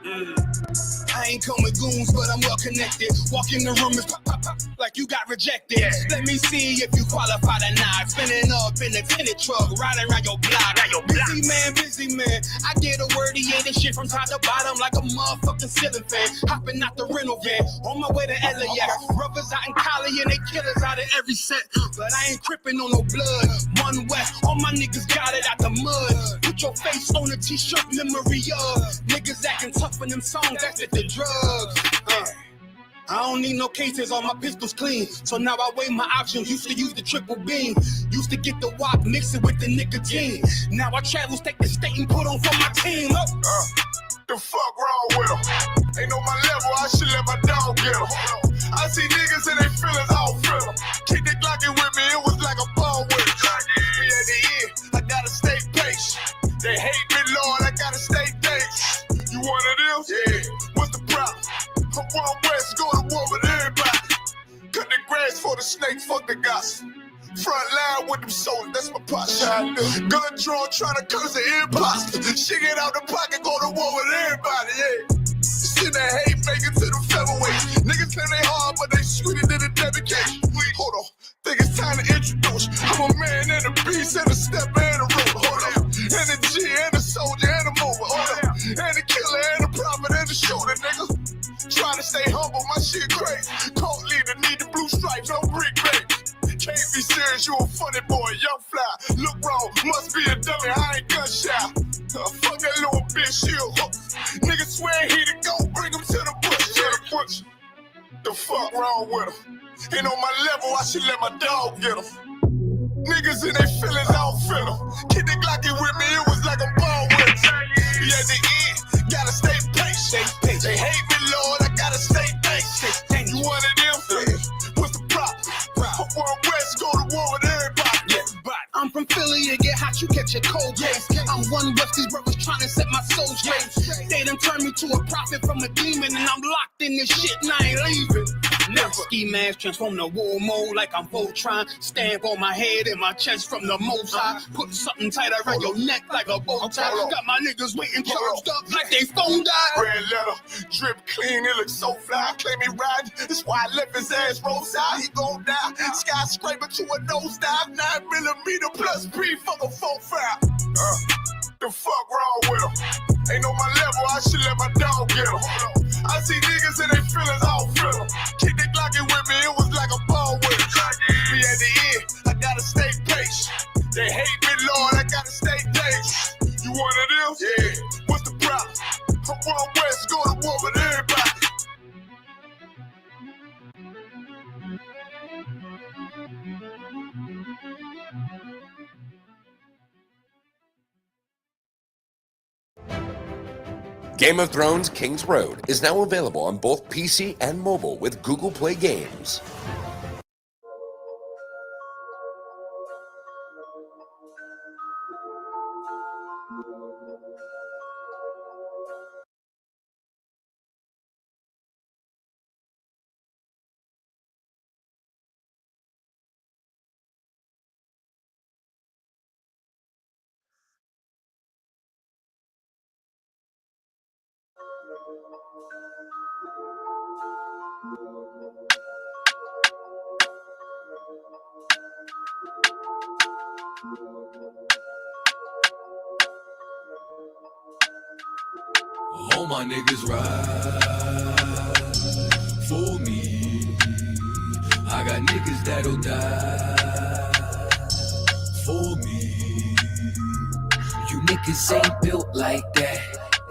I ain't come with goons, but I'm well connected. Walk in the room and pop, pop, pop, like you got rejected. Let me see if you qualify or not. Spinning up in a tinted truck, riding around your block. Busy man. I get a word, he ain't shit from top to bottom like a motherfucking ceiling fan. Hopping out the rental van, on my way to LAX. Brothers out in Cali and they killers out of every set. But I ain't crippin' on no blood. One West, all my niggas got it out the mud. Put your face on a t-shirt, memory of niggas acting tough in them songs, that's it, the drugs. I don't need no cases, all my pistols clean. So now I weigh my options. Used to use the triple beam. Used to get the wop, mix it with the nicotine. Now I travel state to state and put on for my team. The fuck wrong with them? Ain't on my level, I should let my dog get them. I see niggas and they feelings, I don't feel them. Kick the Glockin' with me, it was like a ball with it. Me at the end, I gotta stay patient. They hate me, Lord, I gotta stay dangerous. You one of them? Yeah. What's the problem? I'm one West, go to war with everybody. Cut the grass for the snakes, fuck the gospel. Front line with them soldiers, that's my posture. Gun drawn, trying to curse the imposter. Shit get out the pocket, go to war with everybody, yeah. Shit that hate, make it to the featherweight. Niggas claim they hard, but they sweeter than a dedication. Hold on, think it's time to introduce. I'm a man and a beast and a step and a rope. Hold on, and a G and a soldier and a mover. Hold on, and a killer and a prophet and a shooter, nigga. Try to stay humble, my shit crazy. Cult leader, need the blue stripes, no brick grapes. Can't be serious, you a funny boy, young fly. Look wrong, must be a dummy, I ain't gun shy. Fuck that little bitch, she a hook. Nigga swear he the go, bring him to the bush. The fuck wrong with him? Ain't on my level, I should let my dog get him. Niggas in their feelings, I don't feel them. Kid the Glockin' with me, it was like a ball with it. Yeah, at the end, gotta stay patient. They hate me, Lord, I gotta stay patient. You one of them? What's the problem? I'm one West, go to war with everybody. I'm from Philly, it get hot, you catch a cold case. I'm one West, these brothers trying to set my soul straight. They done turned me to a prophet from a demon, and I'm locked in this shit and I ain't leaving. Never. Ski mask transform to war mode like I'm Voltron. Stamp on my head and my chest from the most high. Put something tight around your neck like a bow tie. Got my niggas waiting charged up like they phone died. Red letter, drip clean, it looks so fly. Claim he riding, that's why I left his ass roadside. He gon' die. Skyscraper to a nosedive. 9mm plus P, fuck a 4-5. The fuck wrong with him? Ain't on my level, I should let my dog get him. I see niggas and they feelings, I don't feel them. Kick the Glockin' with me, it was like a ball with it. Me at the end, I gotta stay patient. They hate me, Lord, I gotta stay dangerous. You one of them? Yeah. What's the problem? I'm one West, go to war with everybody. Game of Thrones King's Road is now available on both PC and mobile with Google Play Games. All my niggas ride for me. I got niggas that'll die for me. You niggas ain't built like that.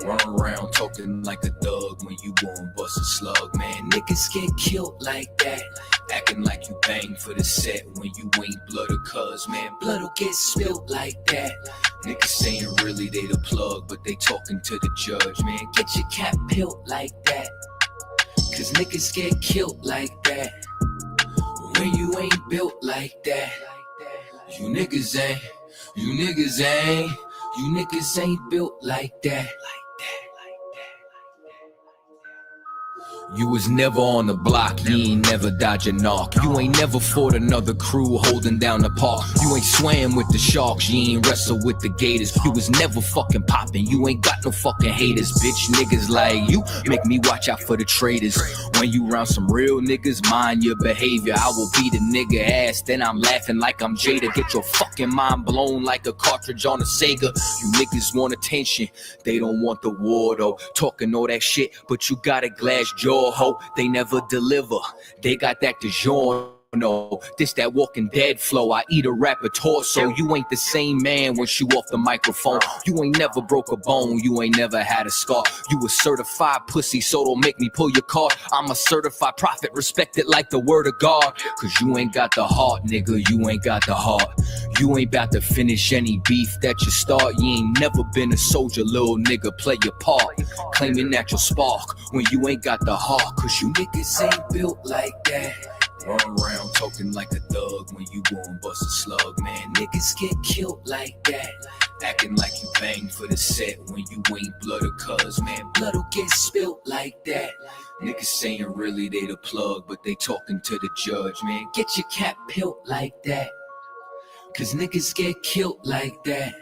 Run around talking like a thug when you gon' bust a slug, man. Niggas get killed like that. Acting like you bang for the set when you ain't blood or cuz, man. Blood'll get spilled like that. Niggas saying really they the plug, but they talking to the judge, man. Get your cap peeled like that, cause niggas get killed like that. When you ain't built like that, you niggas ain't built like that. You was never on the block, you ain't never dodge a knock. You ain't never fought another crew holding down the park. You ain't swam with the sharks, you ain't wrestled with the gators. You was never fucking popping, you ain't got no fucking haters. Bitch, niggas like you make me watch out for the traitors. When you round some real niggas, mind your behavior. I will beat a nigga ass, then I'm laughing like I'm Jada. Get your fucking mind blown like a cartridge on a Sega. You niggas want attention, they don't want the war though. Talking all that shit, but you got a glass jaw. Ho, they never deliver. They got that DiGiorno. This that Walking Dead flow. I eat a rapper torso. You ain't the same man once you off the microphone. You ain't never broke a bone. You ain't never had a scar. You a certified pussy, so don't make me pull your card. I'm a certified prophet, respected like the word of God. Cause you ain't got the heart, nigga. You ain't got the heart. You ain't about to finish any beef that you start. You ain't never been a soldier, little nigga. Play your part, claiming that you'll spark when you ain't got the heart. Cause you niggas ain't built like that. Run around talking like a thug when you gon' bust a slug, man. Niggas get killed like that. Acting like you bang for the set when you ain't blood or cuz, man. Blood'll get spilt like that. Niggas saying really they the plug, but they talking to the judge, man. Get your cap peeled like that. Cause niggas get killed like that.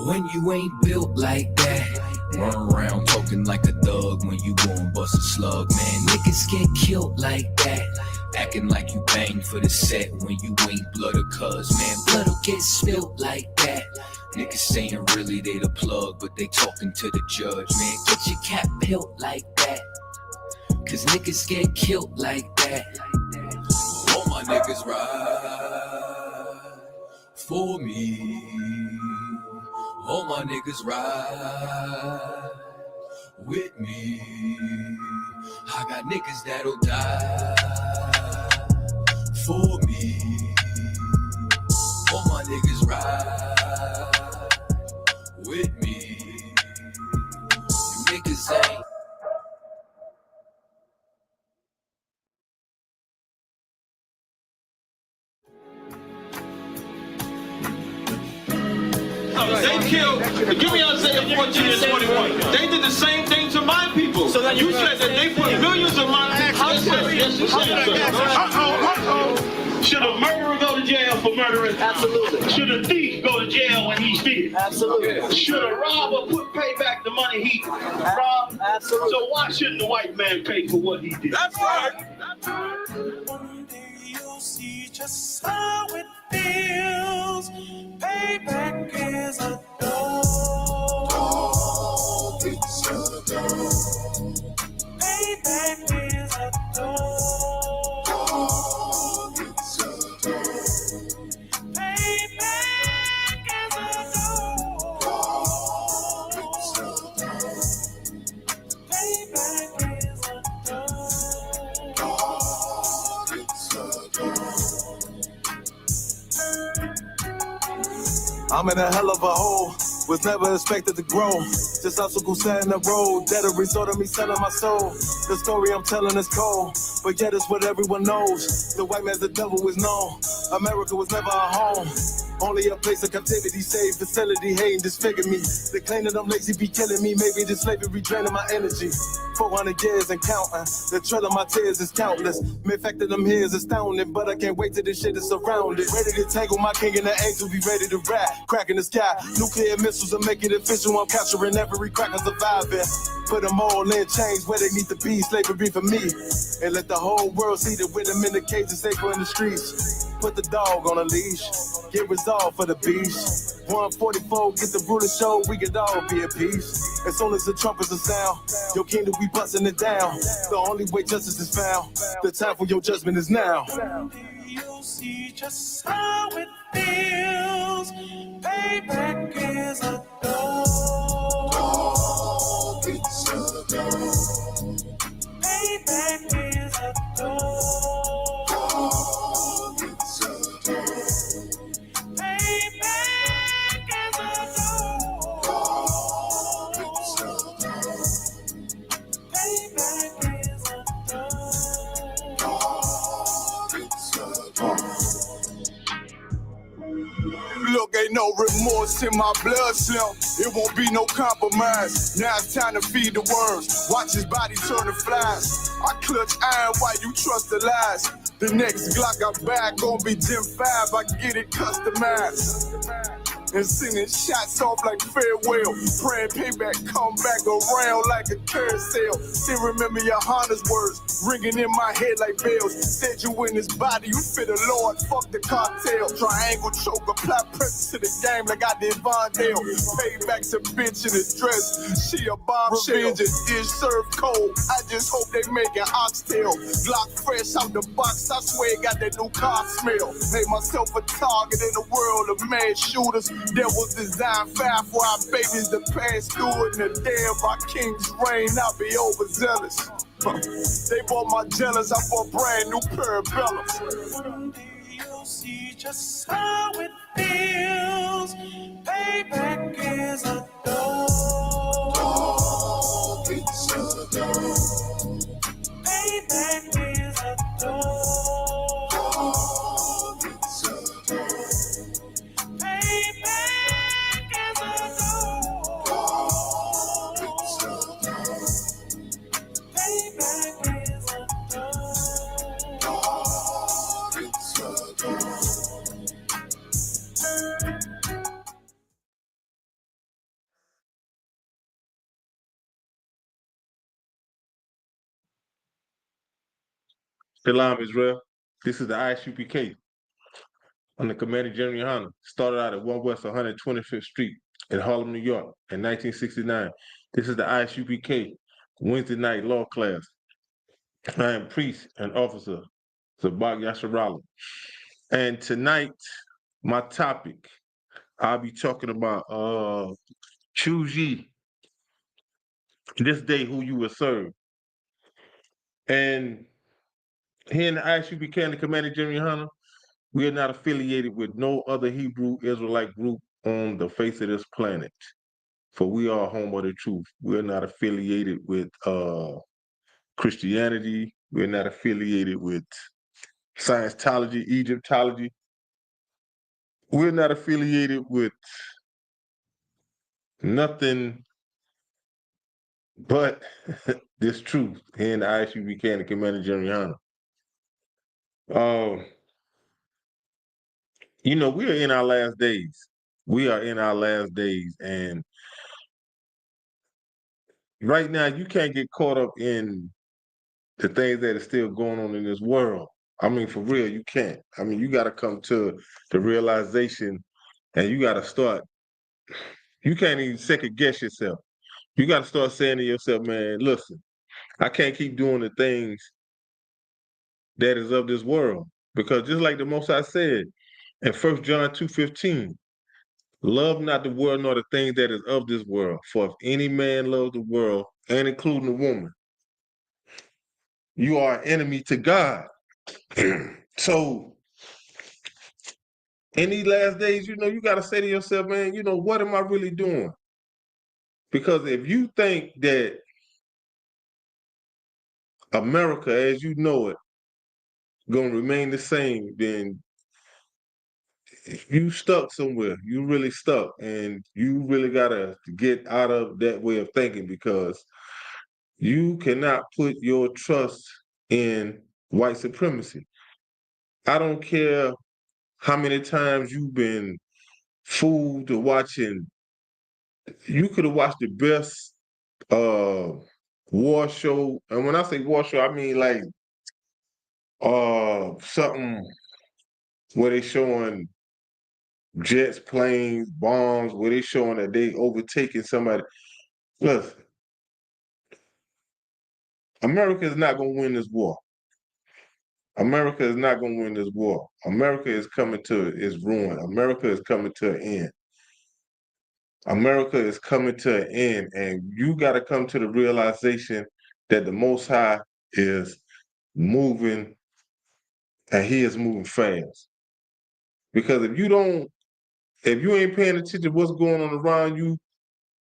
When you ain't built like that. Run around talking like a thug when you gon' bust a slug, man. Niggas get killed like that. Acting like you bang for the set when you ain't blood or cuz, man. Blood'll get spilled like that. Niggas saying really they the plug, but they talking to the judge, man. Get your cap peeled like that. Cause niggas get killed like that. All my niggas ride for me. All my niggas ride with me. I got niggas that'll die for me. All my niggas ride with me. You niggas ain't. They killed, give me Isaiah 14 and 21. They did the same thing to my people. So you said that they put millions of my houses. Should a murderer go to jail for murdering? Absolutely. Should a thief go to jail when he steals? Absolutely. Should a robber pay back the money he robbed? Absolutely. So why shouldn't the white man pay for what he did? That's right. One day you'll see just how it feels. Payback is a dog. It's a dog. Payback is a dog. It's a dog. Payback is a dog. It's a dog. Payback is a dog. It's a dog. I'm in a hell of a hole, was never expected to grow. Just obstacles set in the road, that a result of me selling my soul. The story I'm telling is cold, but yet it's what everyone knows. The white man's the devil is known. America was never a home, only a place of captivity, safe facility, hating, disfigure me. They claim that I'm lazy, be killing me. Maybe this slavery draining my energy. 400 years and counting. The trail of my tears is countless. The fact that I'm here is astounding, but I can't wait till this shit is surrounded. Ready to tangle my king and the angel, be ready to rap. Crack in the sky, nuclear missiles will make it official. I'm capturing every crack and surviving. Put them all in chains where they need to be. Slavery for me. And let the whole world see that with them in the cages, safer in the streets. Put the dog on a leash. Get resolved for the beast. 144, get the ruler show, we could all be at peace. As soon as the trumpets are sound, your kingdom we busting it down. The only way justice is found, the time for your judgment is now. You'll see just how it feels. Payback is a dog. It's a dog. Payback is a dog. It's a dog. Payback is a dog. It's a dog. Payback is a dog. It's a dog. Look, ain't no remorse in my blood, Slim. It won't be no compromise. Now it's time to feed the worms. Watch his body turn to flies. I clutch iron while you trust the lies. The next Glock I buy gon' be Gen 5. I get it customized. And sending shots off like farewell. Praying payback come back around like a carousel. Still remember your Honda's words ringing in my head like bells. Said you in this body, you fit the Lord, fuck the cartel. Triangle choke, apply pressure to the game like I did Von Dale. Payback's a bitch in a dress, she a bombshell. Revenge is served cold, I just hope they make an oxtail. Glock fresh out the box, I swear it got that new car smell. Made myself a target in the world of mad shooters. There was design 5 for our babies to pass through. In the day of our king's reign, I'll be overzealous. They bought my jealous, I bought brand new parabellums. One day you'll see just how it feels. Payback is a dog. It's a dog. Payback is a dog. It's a dog. Payback is a dog. It's a dog. Payback is a dog. It's a dog. Salam, Israel. This is the ISUPK. I'm the Commander General Yohana. Started out at 1 West 125th Street in Harlem, New York in 1969. This is the ISUPK Wednesday night law class. I am priest and officer, Zabak Yasharala. And tonight, my topic, I'll be talking about choose ye this day who you will serve. And here in the ISUPK and the Commander General Yohana, we are not affiliated with no other Hebrew Israelite group on the face of this planet. For we are home of the truth. We're not affiliated with Christianity. We're not affiliated with Scientology, Egyptology. We're not affiliated with nothing but this truth here in the ISUPK and the Commander General Yohana. You know, we are in our last days. We are in our last days. And right now, you can't get caught up in the things that are still going on in this world. I mean, for real, you can't. I mean, you got to come to the realization and you got to start. You can't even second guess yourself. You got to start saying to yourself, man, listen, I can't keep doing the things that is of this world. Because just like the Most High said in 1 John 2:15, love not the world nor the things that is of this world. For if any man loves the world, and including the woman, you are an enemy to God. So in these last days, you know, you got to say to yourself, man, you know, what am I really doing? Because if you think that America, as you know it, going to remain the same, then you stuck somewhere. You really stuck. And you really got to get out of that way of thinking, because you cannot put your trust in white supremacy. I don't care how many times you've been fooled to watching. You could have watched the best war show. And when I say war show, I mean like something where they showing jets, planes, bombs, where they showing that they overtaking somebody. Listen, America is not going to win this war. America is not going to win this war. America is coming to its ruin. America is coming to an end. America is coming to an end, and you got to come to the realization that the Most High is moving, and He is moving fast. Because if you ain't paying attention to what's going on around you,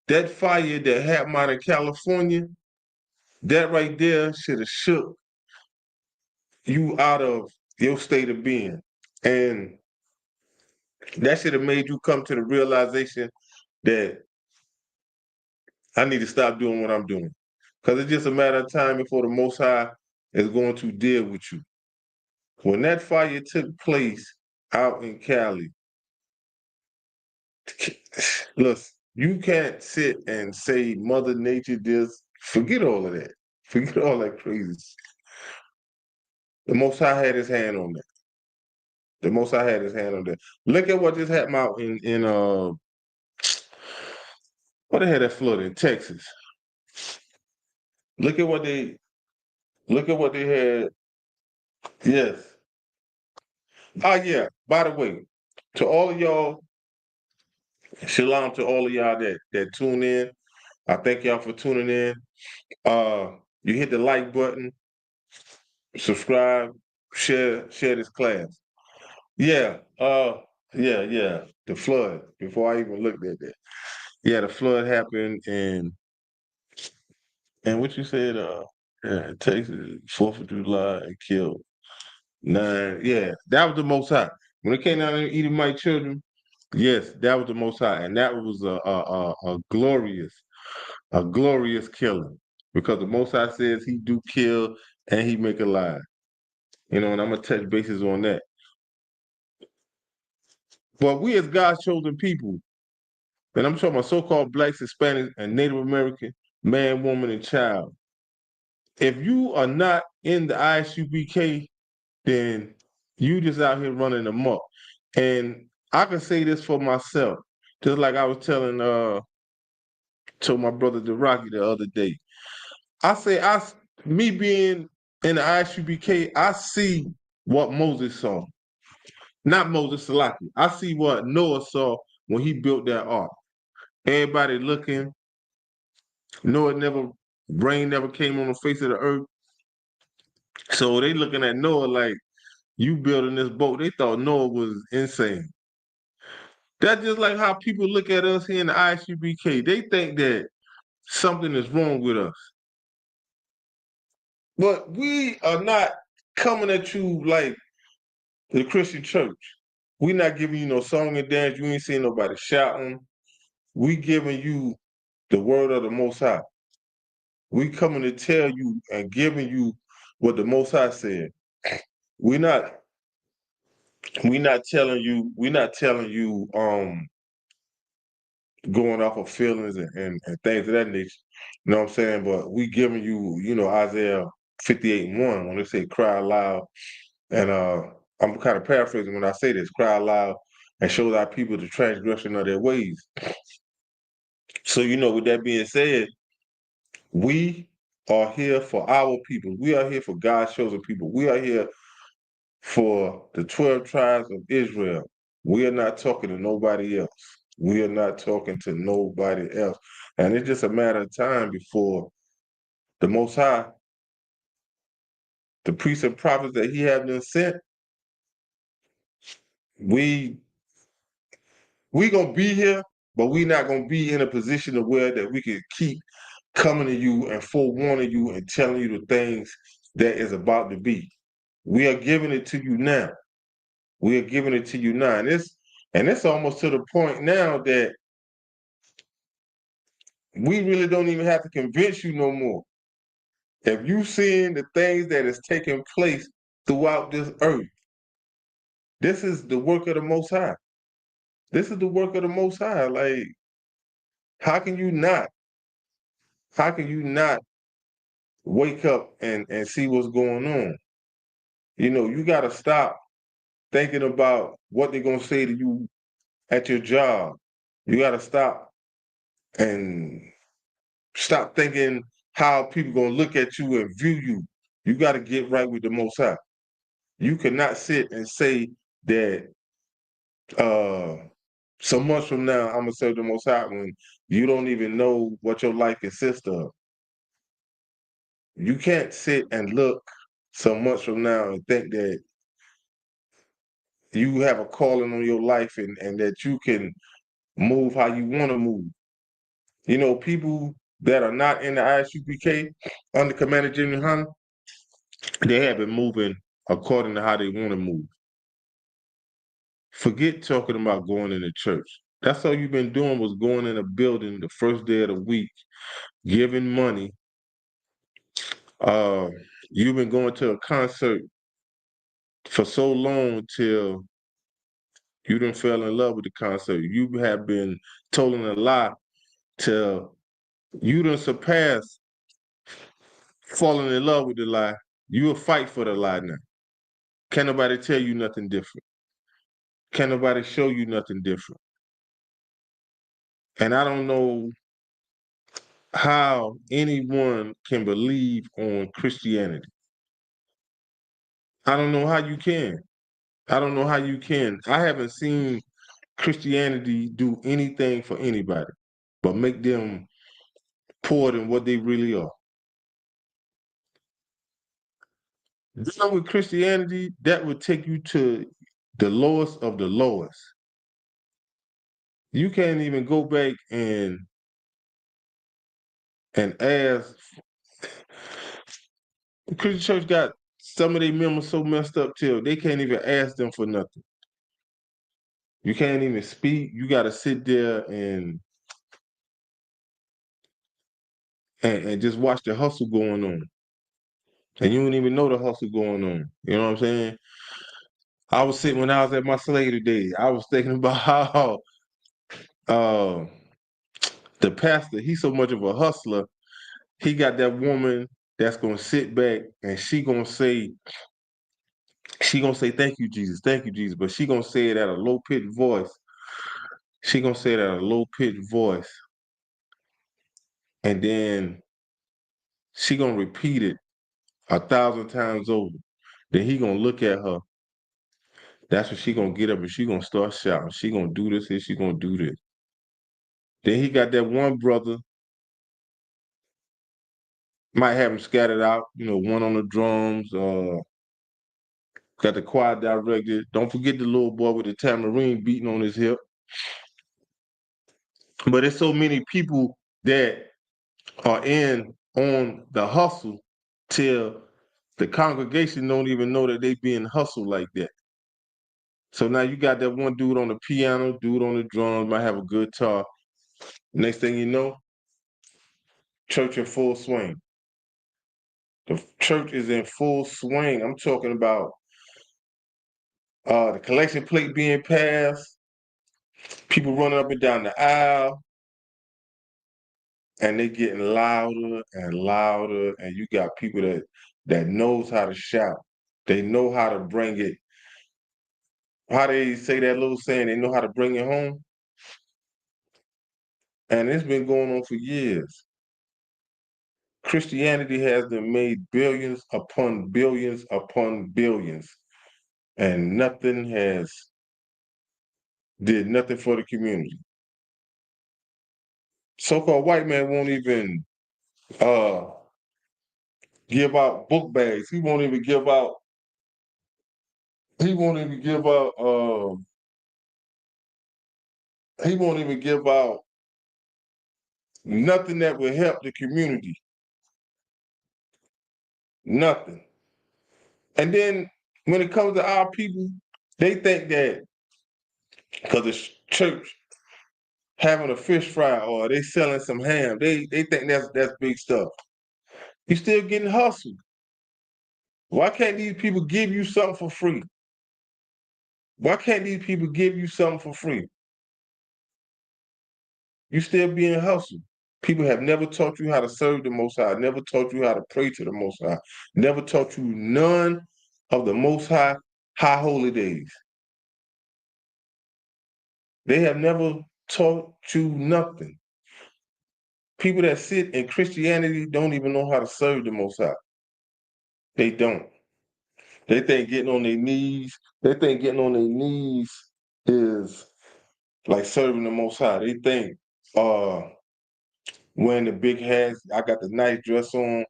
that fire that happened out in California, that right there should have shook you out of your state of being. And That should have made you come to the realization that I need to stop doing what I'm doing. Because it's just a matter of time before the Most High is going to deal with you. When that fire took place out in Cali, look, you can't sit and say Mother Nature this. Forget all of that. Forget all that crazy. The Most High had his hand on that. The Most High had his hand on that. Look at what just happened out in what they had that flood in Texas. Look at what they had. Yes. Oh yeah. By the way, to all of y'all, shalom to all of y'all that tune in. I thank y'all for tuning in. You hit the like button, subscribe, share this class. Yeah, yeah. The flood. Before I even looked at that. Yeah, the flood happened and what you said, Texas, 4th of July and killed 9. Yeah, that was the Most High. When it came down to eating my children, yes, that was the Most High. And that was a glorious killing. Because the Most High says he do kill and he make alive. You know, and I'm gonna touch bases on that. But we as God's chosen people, and I'm talking about so-called blacks, Hispanics, and Native American, man, woman, and child. If you are not in the ISUBK, then you just out here running amok. And I can say this for myself, just like I was telling to my brother Rocky the other day. I say me being in the ISUBK, I see what Moses saw. Not Moses Salaki. I see what Noah saw when he built that ark. Everybody looking. Rain never came on the face of the earth. So they looking at Noah like, you building this boat. They thought Noah was insane. That's just like how people look at us here in the ISUBK. They think that something is wrong with us. But we are not coming at you like the Christian church. We not giving you no song and dance. You ain't seeing nobody shouting. We giving you the word of the Most High. We coming to tell you and giving you what the Most High said. We're not telling you going off of feelings and things of that nature. You know what I'm saying? But we giving you, Isaiah 58:1 when they say cry loud. And I'm kind of paraphrasing when I say this, cry loud and show thy people the transgression of their ways. So, with that being said, we are here for our people. We are here for God's chosen people. We are here for the 12 tribes of Israel. We are not talking to nobody else. We are not talking to nobody else. And it's just a matter of time before the Most High, the priests and prophets that he has been sent, we gonna be here, but we not gonna be in a position of where that we can keep coming to you and forewarning you and telling you the things that is about to be. We are giving it to you now. We are giving it to you now. And it's almost to the point now that we really don't even have to convince you no more. If you seeing the things that is taking place throughout this earth, this is the work of the Most High. This is the work of the Most High. Like, how can you not wake up and see what's going on? You got to stop thinking about what they're going to say to you at your job. You got to stop thinking how people going to look at you and view you. You got to get right with the Most High. You cannot sit and say that some months from now I'm going to serve the Most High when you don't even know what your life consists of. You can't sit and look some months from now and think that you have a calling on your life and that you can move how you want to move. People that are not in the ISUBK under Commander Jimmy Hunter, they have been moving according to how they want to move. Forget talking about going in the church. That's all you've been doing was going in a building the first day of the week, giving money. Uh, you've been going to a concert for so long till you done fell in love with the concert. You have been telling a lie till you done surpassed falling in love with the lie. You will fight for the lie now. Can't nobody tell you nothing different. Can't nobody show you nothing different. And I don't know how anyone can believe on Christianity. I don't know how you can. I don't know how you can. I haven't seen Christianity do anything for anybody but make them poor than what they really are. Dealing with Christianity, that would take you to the lowest of the lowest. You can't even go back and ask. The Christian church got some of their members so messed up till they can't even ask them for nothing. You can't even speak. You got to sit there and just watch the hustle going on. And you don't even know the hustle going on. You know what I'm saying? I was sitting when I was at my Slater days. I was thinking about how the pastor, he's so much of a hustler. He got that woman that's gonna sit back and she gonna say, thank you, Jesus, but she gonna say it at a low pitched voice. She gonna say it at a low pitched voice, and then she gonna repeat it 1,000 times over. Then he gonna look at her. That's when she gonna get up and she gonna start shouting. She gonna do this and she gonna do this. Then he got that one brother, might have him scattered out, one on the drums, got the choir director. Don't forget the little boy with the tambourine beating on his hip. But there's so many people that are in on the hustle till the congregation don't even know that they being hustled like that. So now you got that one dude on the piano, dude on the drums, might have a guitar. Next thing you know, church in full swing. The church is in full swing. I'm talking about the collection plate being passed, people running up and down the aisle, and they getting louder and louder, and you got people that knows how to shout. They know how to bring it. How they say that little saying, they know how to bring it home. And it's been going on for years. Christianity has been made billions upon billions upon billions, and nothing has did nothing for the community. So-called white man won't even give out book bags. He won't even give out nothing that will help the community. Nothing. And then when it comes to our people, they think that because the church having a fish fry or they selling some ham, they think that's big stuff. You still getting hustled. Why can't these people give you something for free? Why can't these people give you something for free? You still being hustled. People have never taught you how to serve the Most High, never taught you how to pray to the Most High, never taught you none of the Most High holy days. They have never taught you nothing. People that sit in Christianity don't even know how to serve the Most High. They don't. They think getting on their knees is like serving the Most High. They think wearing the big hats, I got the nice dress on,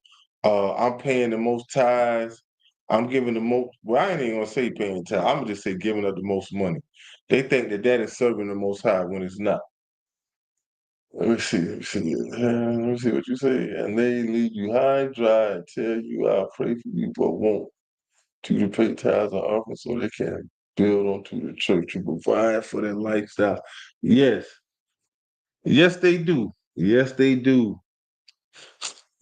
I'm paying the most tithes, I'm giving the most, well, I ain't even gonna say paying tithes, I'm gonna just say giving up the most money. They think that is serving the Most High when it's not. Let me see what you say. And they leave you high and dry and tell you, I'll pray for you, but won't you to pay tithes and offerings so they can build onto the church, you provide for their lifestyle. Yes. Yes, they do. Yes, they do.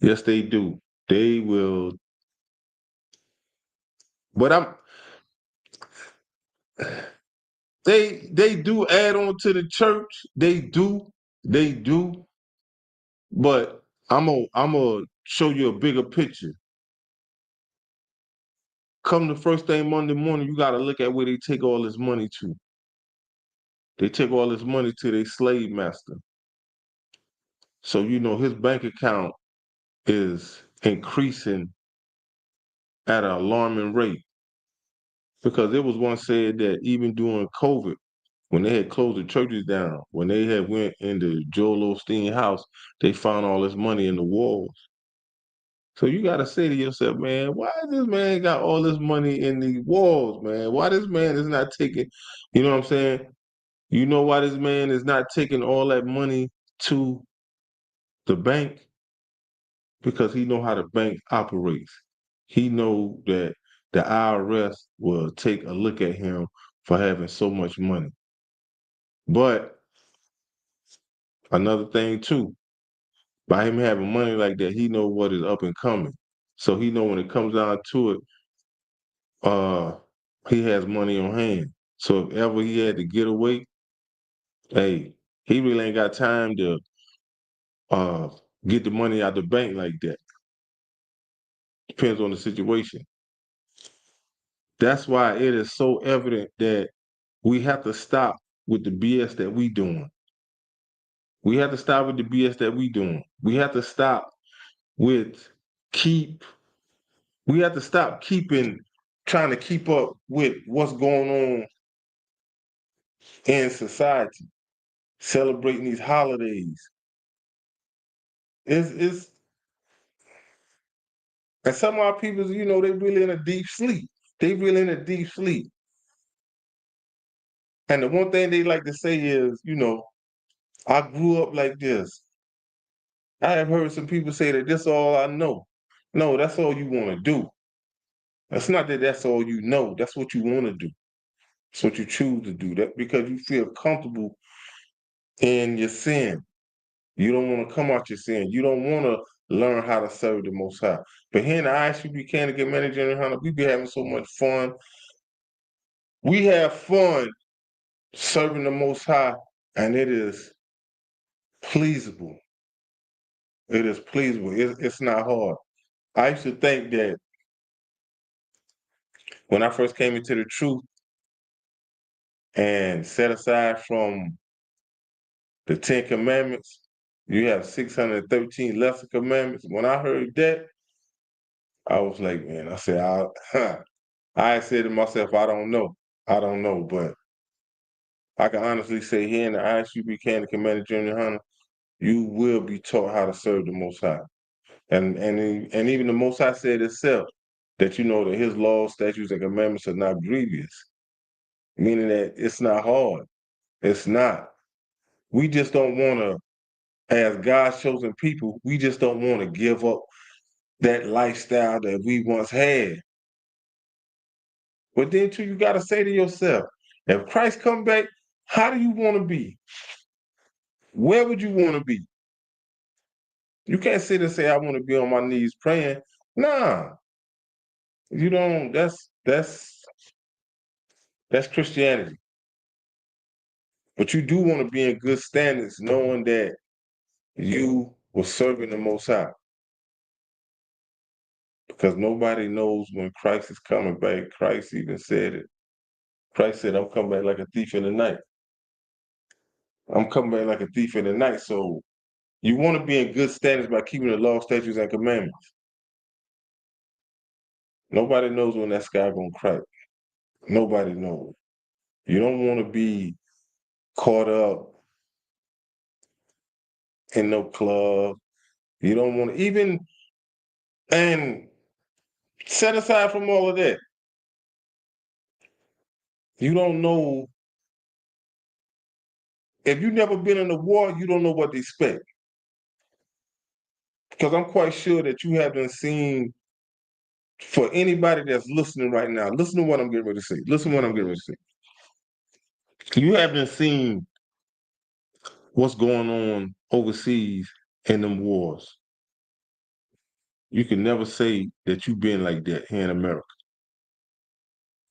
Yes, they do. They will. But they do add on to the church. They do. They do. But I'm gonna show you a bigger picture. Come the first thing Monday morning, you gotta look at where they take all this money to. They take all this money to their slave master. So you know his bank account is increasing at an alarming rate. Because it was once said that even during COVID, when they had closed the churches down, when they had went into Joel Osteen house, they found all this money in the walls. So you gotta say to yourself, man, why this man got all this money in the walls, man? Why this man is not taking, you know what I'm saying? You know why this man is not taking all that money to the bank? Because he know how the bank operates. He know that the IRS will take a look at him for having so much money. But another thing too, by him having money like that, he know what is up and coming. So he know when it comes down to it, he has money on hand. So if ever he had to get away, hey, he really ain't got time to uh get the money out the bank like that. Depends on the situation. That's why it is so evident that we have to stop with the BS that we doing. We have to stop with the BS that we doing. We have to stop with we have to stop trying to keep up with what's going on in society, celebrating these holidays. It's and some of our people, you know, they really in a deep sleep. They really in a deep sleep. And the one thing they like to say is, you know, I grew up like this. I have heard some people say that this all I know. No, that's all you want to do. It's not that that's all you know. That's what you want to do. It's what you choose to do. That because you feel comfortable in your sin. You don't want to come out your sin. You don't want to learn how to serve the Most High. But here in the ISUP Candidate Manager in Hunter, we be having so much fun. We have fun serving the Most High, and it is pleasable. It is pleasable. It's not hard. I used to think that when I first came into the truth and set aside from the 10 Commandments, you have 613 lesser commandments. When I heard that, I was like, man, I said, I said to myself, I don't know. I don't know, but I can honestly say here in the ISUP Candidate Commander Junior Hunter, you will be taught how to serve the Most High. And even the Most High said itself that you know that his laws, statutes, and commandments are not grievous, meaning that it's not hard. It's not. We just don't want to, as God's chosen people, we just don't want to give up that lifestyle that we once had. But then too, you got to say to yourself, if Christ come back, how do you want to be? Where would you want to be? You can't sit and say, I want to be on my knees praying. Nah. You don't, that's Christianity. But you do want to be in good standards, knowing that you were serving the Most High. Because nobody knows when Christ is coming back. Christ even said it. Christ said, I'm coming back like a thief in the night. I'm coming back like a thief in the night. So you want to be in good standards by keeping the law, statutes, and commandments. Nobody knows when that sky gonna crack. Nobody knows. You don't want to be caught up in no club. You don't want to even, and set aside from all of that. You don't know, if you've never been in a war, you don't know what to expect. Because I'm quite sure that you haven't seen For anybody that's listening right now, listen to what I'm getting ready to say. Listen to what I'm getting ready to say. You haven't seen what's going on overseas in them wars. You can never say that you've been like that here in America.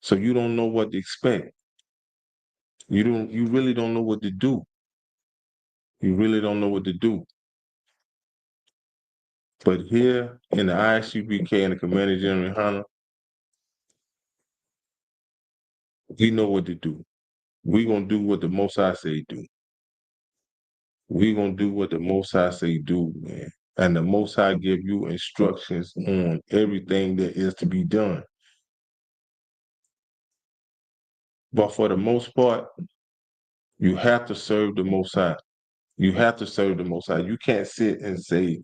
So you don't know what to expect. You really don't know what to do. You really don't know what to do. But here in the ISUPK and the Commander General Hunter, we know what to do. We gonna do what the Most High say do. We gonna do what the Most High say do, man. And the Most High give you instructions on everything that is to be done. But for the most part, you have to serve the Most High. You have to serve the Most High. You can't sit and say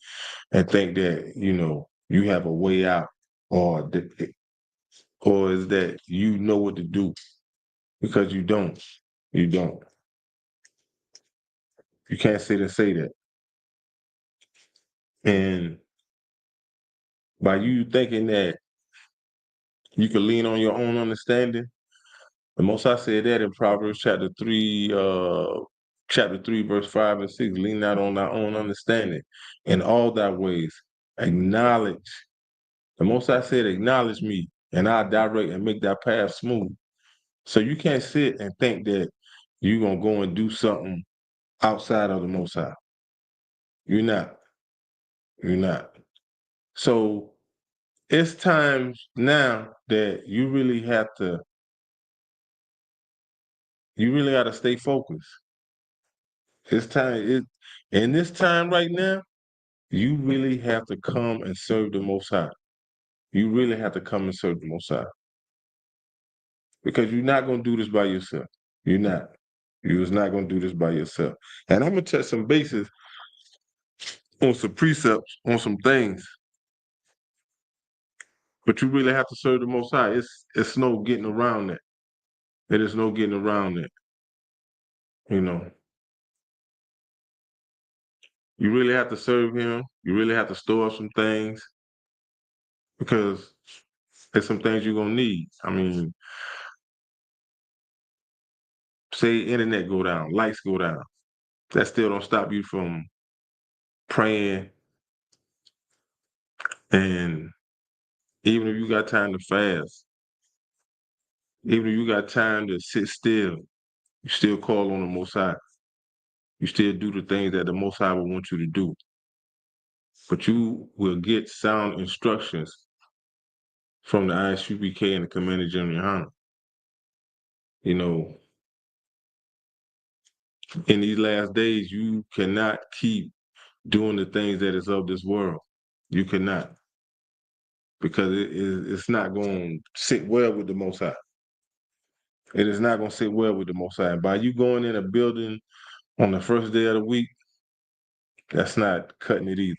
and think that you have a way out, or is that you know what to do, because you don't. You don't. You can't sit and say that. And by you thinking that you can lean on your own understanding, the Most High said that in Proverbs chapter 3, verse 5 and 6, lean not on thy own understanding. In all thy ways, acknowledge. The Most High said, acknowledge me, and I'll direct and make thy path smooth. So you can't sit and think that you're going to go and do something outside of the Most High. You're not. You're not. So it's times now that you really got to stay focused. In this time right now, you really have to come and serve the Most High. You really have to come and serve the Most High. Because you're not going to do this by yourself. You're not. You're just not going to do this by yourself. And I'm going to touch some bases on some precepts, on some things. But you really have to serve the Most High. It's no getting around that. There is no getting around it. You really have to serve him. You really have to store up some things, because there's some things you're going to need. I mean, say internet go down, lights go down. That still don't stop you from praying. And even if you got time to fast, even if you got time to sit still, you still call on the Most High. You still do the things that the Most High will want you to do. But you will get sound instructions from the ISUPK and the Commander General Hunter. In these last days, you cannot keep doing the things that is of this world. You cannot. Because it's not going to sit well with the Most High. It is not going to sit well with the Most High. And by you going in a building on the first day of the week, that's not cutting it either.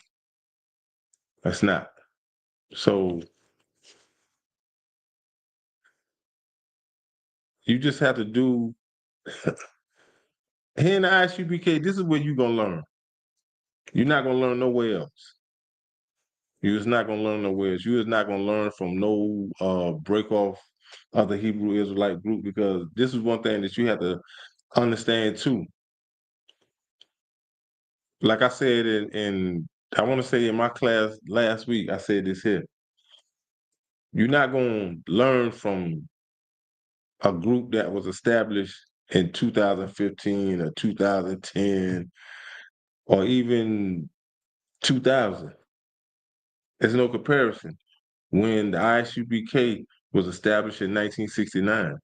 That's not. So you just have to do. Here in the ISUPK, this is where you're going to learn. You're not going to learn nowhere else. You're just not going to learn nowhere else. You're just not going to learn from no break off of the Hebrew Israelite group, because this is one thing that you have to understand too. Like I said I want to say in my class last week, I said this here. You're not going to learn from a group that was established in 2015 or 2010 or even 2000. There's no comparison. When the ISUPK was established in 1969.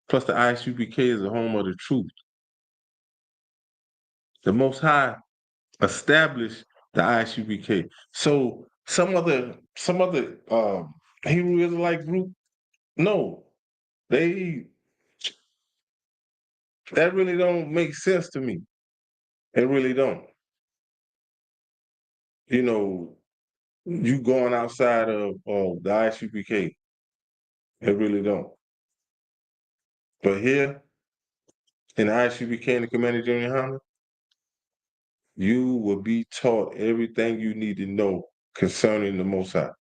Plus, the ISUPK is the home of the truth. The Most High established the ISUPK. So some other Hebrew Israelite group, no, that really don't make sense to me. It really don't. You going outside of the ISUPK. It really don't. But here, in the ISUPK and the Commander General Hunter, you will be taught everything you need to know concerning the Most High.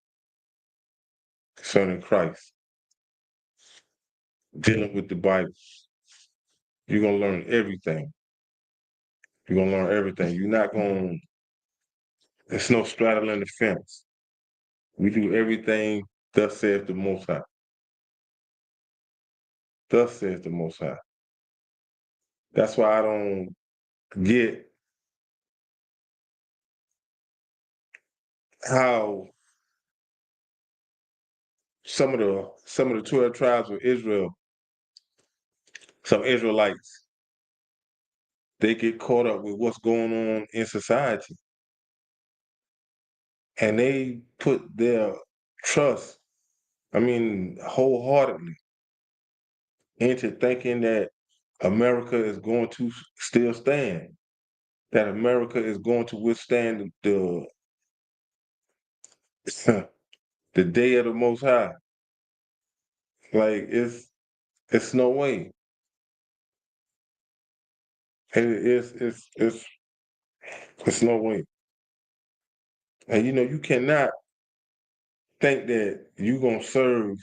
concerning Christ, dealing with the Bible. You're gonna learn everything. You're gonna learn everything. You're not gonna. It's no straddling the fence. We do everything. Thus saith the Most High. Thus saith the Most High. That's why I don't get how some of the 12 tribes of Israel, some Israelites, they get caught up with what's going on in society. And they put their trust, wholeheartedly into thinking that America is going to still stand, that America is going to withstand the the day of the Most High. Like it's no way. It's no way. And you cannot think that you're gonna serve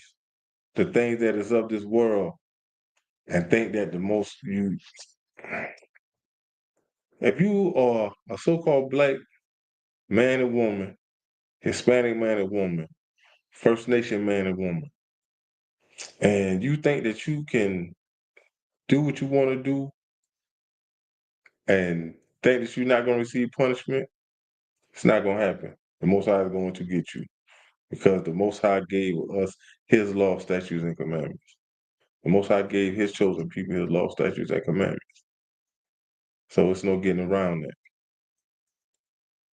the things that is of this world and think that if you are a so-called black man and woman, Hispanic man and woman, First Nation man and woman, and you think that you can do what you want to do and think that you're not going to receive punishment, it's not going to happen. The Most High is going to get you because the Most High gave us His law, statutes, and commandments. The Most High gave His chosen people His law, statutes, and commandments. So it's no getting around that.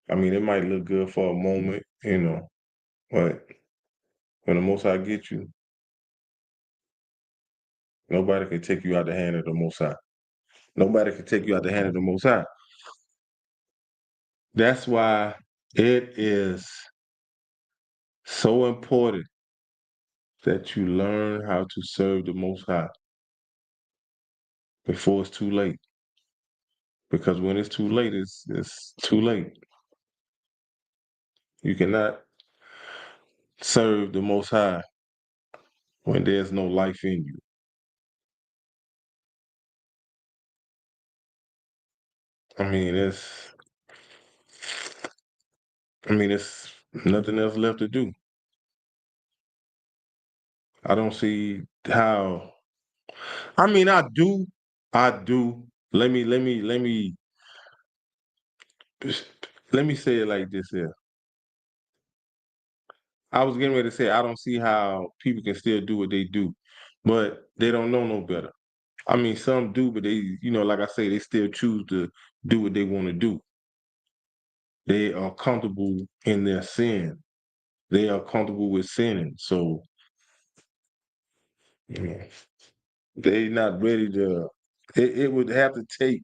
It might look good for a moment, but when the Most High gets you, nobody can take you out the hand of the Most High. Nobody can take you out the hand of the Most High. That's why it is so important that you learn how to serve the Most High before it's too late. Because when it's too late, it's too late. You cannot serve the Most High when there's no life in you. It's nothing else left to do. I don't see how. I do. Let me say it like this here. I was getting ready to say I don't see how people can still do what they do, but they don't know no better. Some do, but they, like I say, they still choose to do what they want to do. They are comfortable in their sin. They are comfortable with sinning. So, they not ready to. It would have to take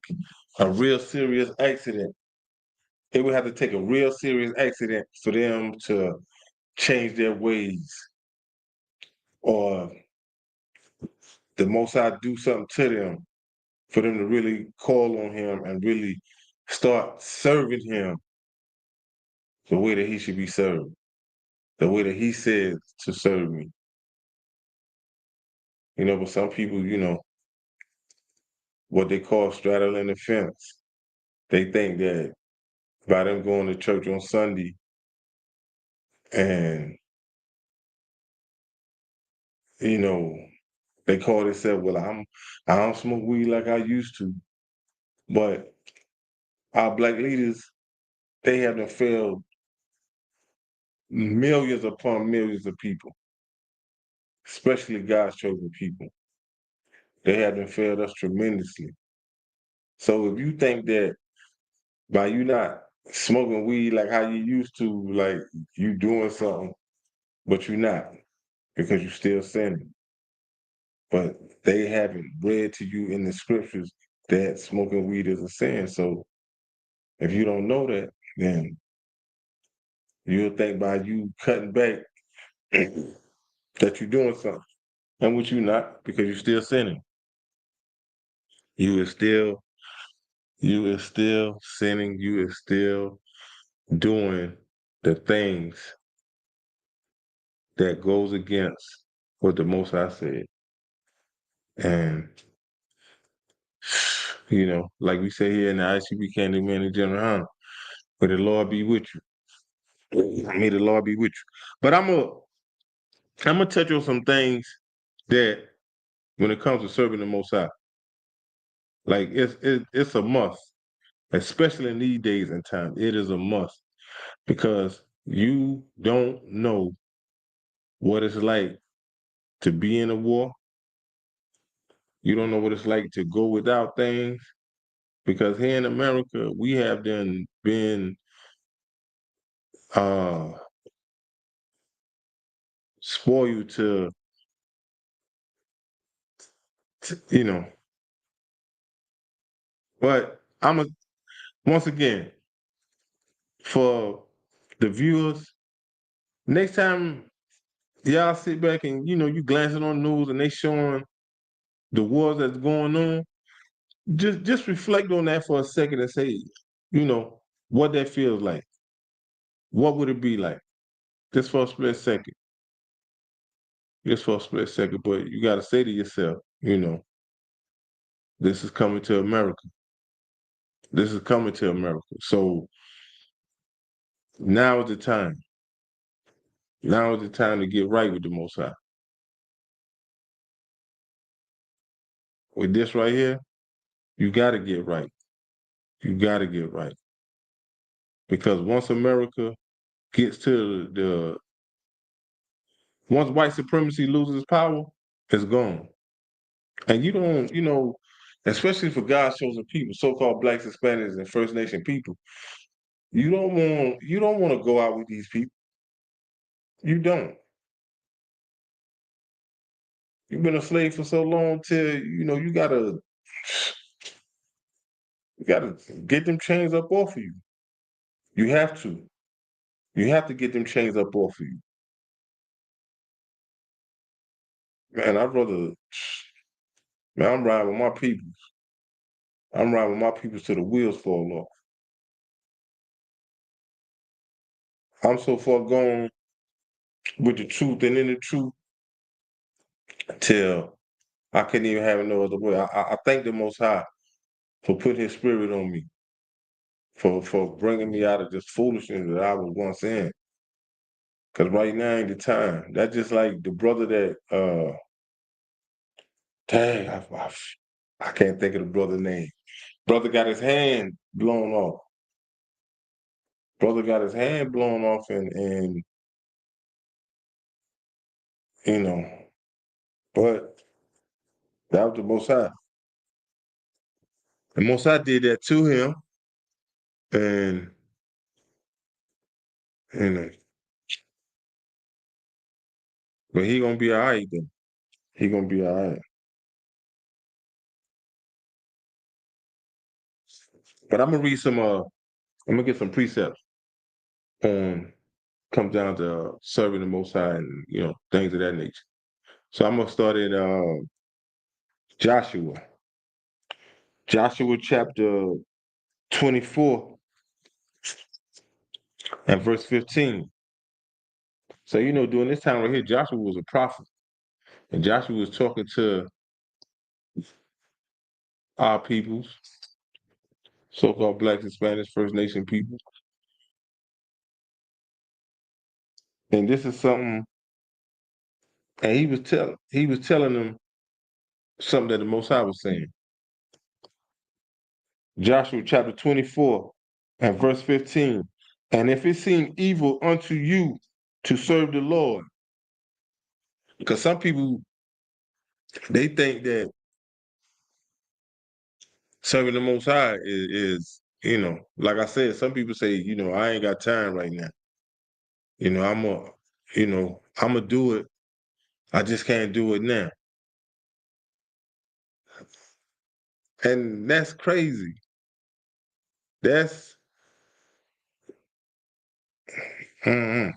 a real serious accident. It would have to take a real serious accident for them to change their ways, or the Most High do something to them for them to really call on Him and really start serving Him the way that He should be served, the way that He said to serve me. But some people, what they call straddling the fence, they think that by them going to church on Sunday and, they call themselves, well, I don't smoke weed like I used to. But our black leaders, they haven't failed millions upon millions of people, especially God's chosen people. They haven't failed us tremendously. So if you think that by you not smoking weed like how you used to, like you doing something, but you're not, because you're still sinning. But they haven't read to you in the scriptures that smoking weed is a sin. So if you don't know that, then you'll think by you cutting back that you're doing something. And which you're not, because you're still sinning. You is still sinning. You is still doing the things that goes against what the Most High said. And, you know, like we say here in the ICB Candy Man in General Hunter, may the Lord be with you. May the Lord be with you. But I'm gonna touch on some things that when it comes to serving the Most High, like it's a must, especially in these days and times. It is a must because you don't know what it's like to be in a war. You don't know what it's like to go without things. Because here in America, we have been spoiled to, you know. But once again, for the viewers, next time y'all sit back and you glancing on the news and they showing the wars that's going on, just reflect on that for a second and say, what that feels like. What would it be like? Just for a split second. Just for a split second. But you got to say to yourself, this is coming to America. This is coming to America. So now is the time. Now is the time to get right with the Most High. With this right here, you got to get right. You got to get right. Because once America gets to once white supremacy loses power, it's gone. And you don't, especially for God's chosen people, so-called Blacks, Hispanics, and First Nation people, you don't want to go out with these people. You don't. You've been a slave for so long till you gotta get them chains up off of you. You have to. You have to get them chains up off of you. Man, I'm riding with my people. I'm riding with my people till the wheels fall off. I'm so far gone with the truth and in the truth till I couldn't even have it no other way. I thank the Most High for putting His Spirit on me, for bringing me out of this foolishness that I was once in. Because right now ain't the time. That's just like the brother that, dang, I can't think of the brother's name. Brother got his hand blown off. Brother got his hand blown off and but that was the Most High. The Most High did that to him, and but he gonna be all right then. He gonna be all right. But I'm gonna read some. I'm gonna get some precepts on comes down to serving the Most High and things of that nature. So I'm gonna start at Joshua. Joshua chapter 24 and verse 15. So during this time right here, Joshua was a prophet, and Joshua was talking to our peoples, so-called Blacks, Hispanics, First Nation people. And this is something, and he was telling them something that the Most High was saying. Joshua chapter 24 and verse 15. And if it seem evil unto you to serve the Lord, because some people, they think that serving the Most High is like I said, some people say, I ain't got time right now. I'm gonna do it. I just can't do it now. And that's crazy. That's I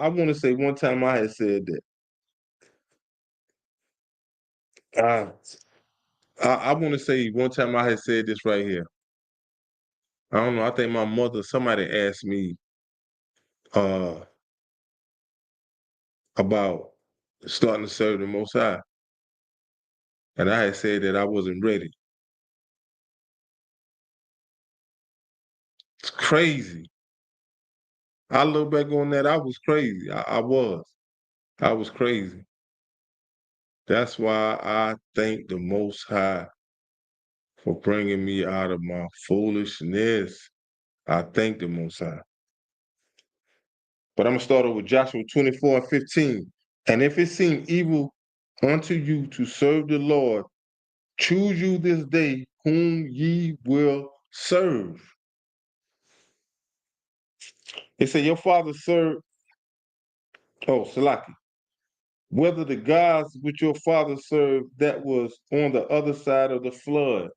want to say one time I had said that. I want to say one time I had said this right here. I don't know. I think my mother, somebody asked me, uh, about starting to serve the Most High, and I had said that I wasn't ready. It's crazy. I look back on that, I was crazy. I was. I was crazy. That's why I thank the Most High for bringing me out of my foolishness. I thank the Most High. But I'm going to start over with Joshua 24:15. And if it seem evil unto you to serve the Lord, choose you this day whom ye will serve. It said, your father served, Salaki, whether the gods which your father served that was on the other side of the flood.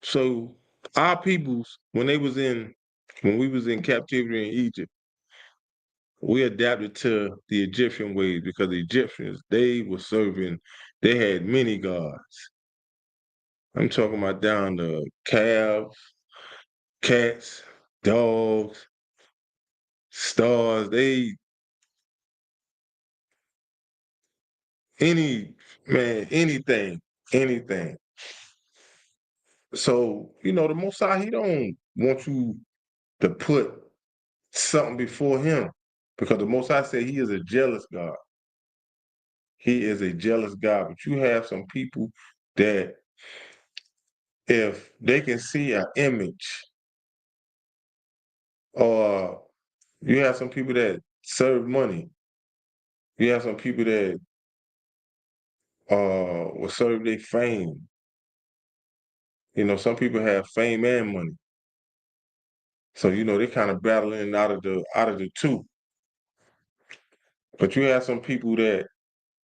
So our peoples, when we was in captivity in Egypt, we adapted to the Egyptian ways because the Egyptians, they had many gods. I'm talking about down to calves, cats, dogs, stars, anything, anything. So, the Most High, he don't want you to put something before him because the Most High said he is a jealous God. He is a jealous God. But you have some people that if they can see an image, or you have some people that serve money, you have some people that will serve their fame. Some people have fame and money. So, they kind of battling out of the two. But you have some people that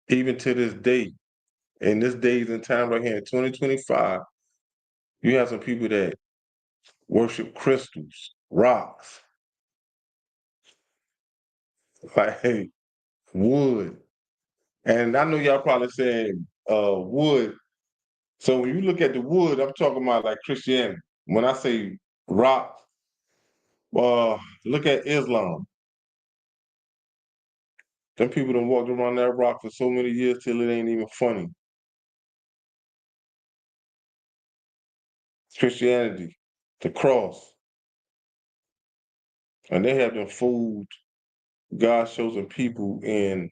even to this day, in this days and time right here in 2025, you have some people that worship crystals, rocks, like wood. And I know y'all probably saying wood. So when you look at the wood, I'm talking about like Christianity. When I say rock, look at Islam. Them people done walked around that rock for so many years till it ain't even funny. Christianity, the cross. And they have them fooled God's chosen people in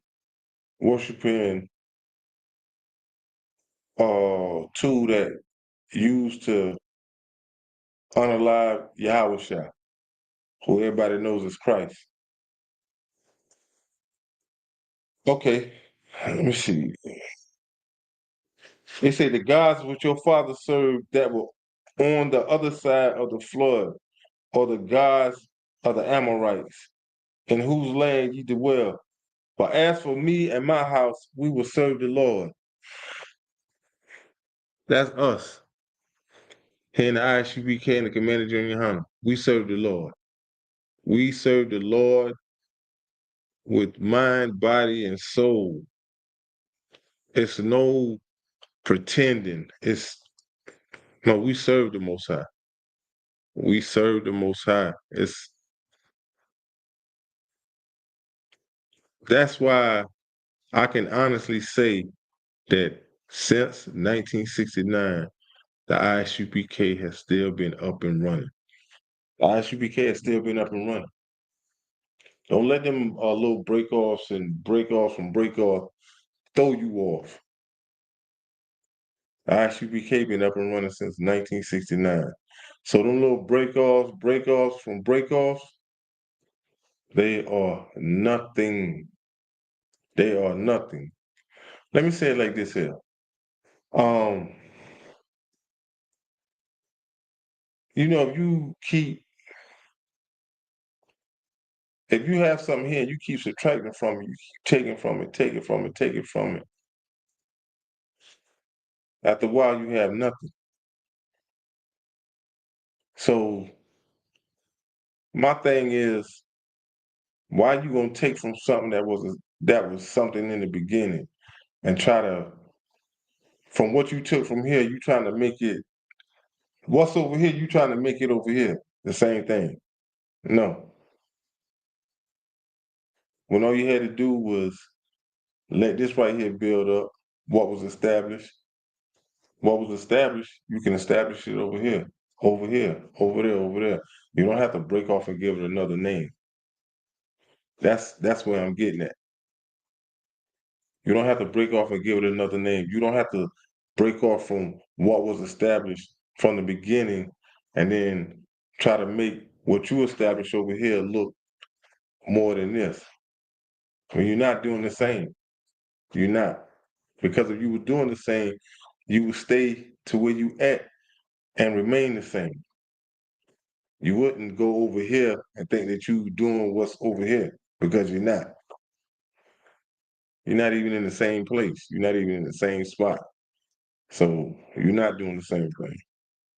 worshiping tool that used to unalive Yahweh, who everybody knows is Christ. Okay, let me see. They say the gods which your father served that were on the other side of the flood, or the gods of the Amorites, in whose land ye dwell. But as for me and my house, we will serve the Lord. That's us. Here in the ISUPK and the Commander Junior Hunter. We serve the Lord. We serve the Lord with mind, body, and soul. It's no pretending. No, we serve the Most High. We serve the Most High. That's why I can honestly say that since 1969, the ISUPK has still been up and running. The ISUPK has still been up and running. Don't let them little break-offs throw you off. The ISUPK been up and running since 1969. So them little break-offs, they are nothing. They are nothing. Let me say it like this here. If you have something here, you keep subtracting from it, you keep taking from it, taking from it, taking from it. After a while, you have nothing. So my thing is, why you gonna take from something that was something in the beginning and from what you took from here, you trying to make it what's over here, you trying to make it over here the same thing. No. when all you had to do was let this right here build up what was established. What was established, you can establish it over here, over here, over there, over there. You don't have to break off and give it another name. That's where I'm getting at. You don't have to break off and give it another name. You don't have to break off from what was established from the beginning and then try to make what you established over here look more than this. When you're not doing the same. You're not. Because if you were doing the same, you would stay to where you at and remain the same. You wouldn't go over here and think that you're doing what's over here because you're not. You're not even in the same place. You're not even in the same spot. So you're not doing the same thing.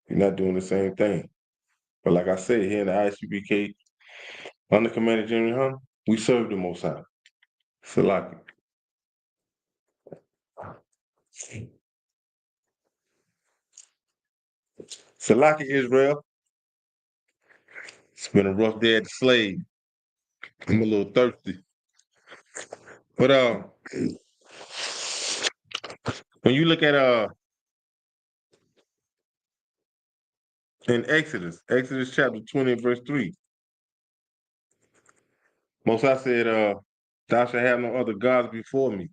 You're not doing the same thing. But like I said, here in the ISUPK, under Commander General Hunter, we serve the Most High. Salaki. Salaki, Israel. It's been a rough day at the slave. I'm a little thirsty. But when you look at in Exodus chapter 20, verse 3, Most High said, thou shalt have no other gods before me.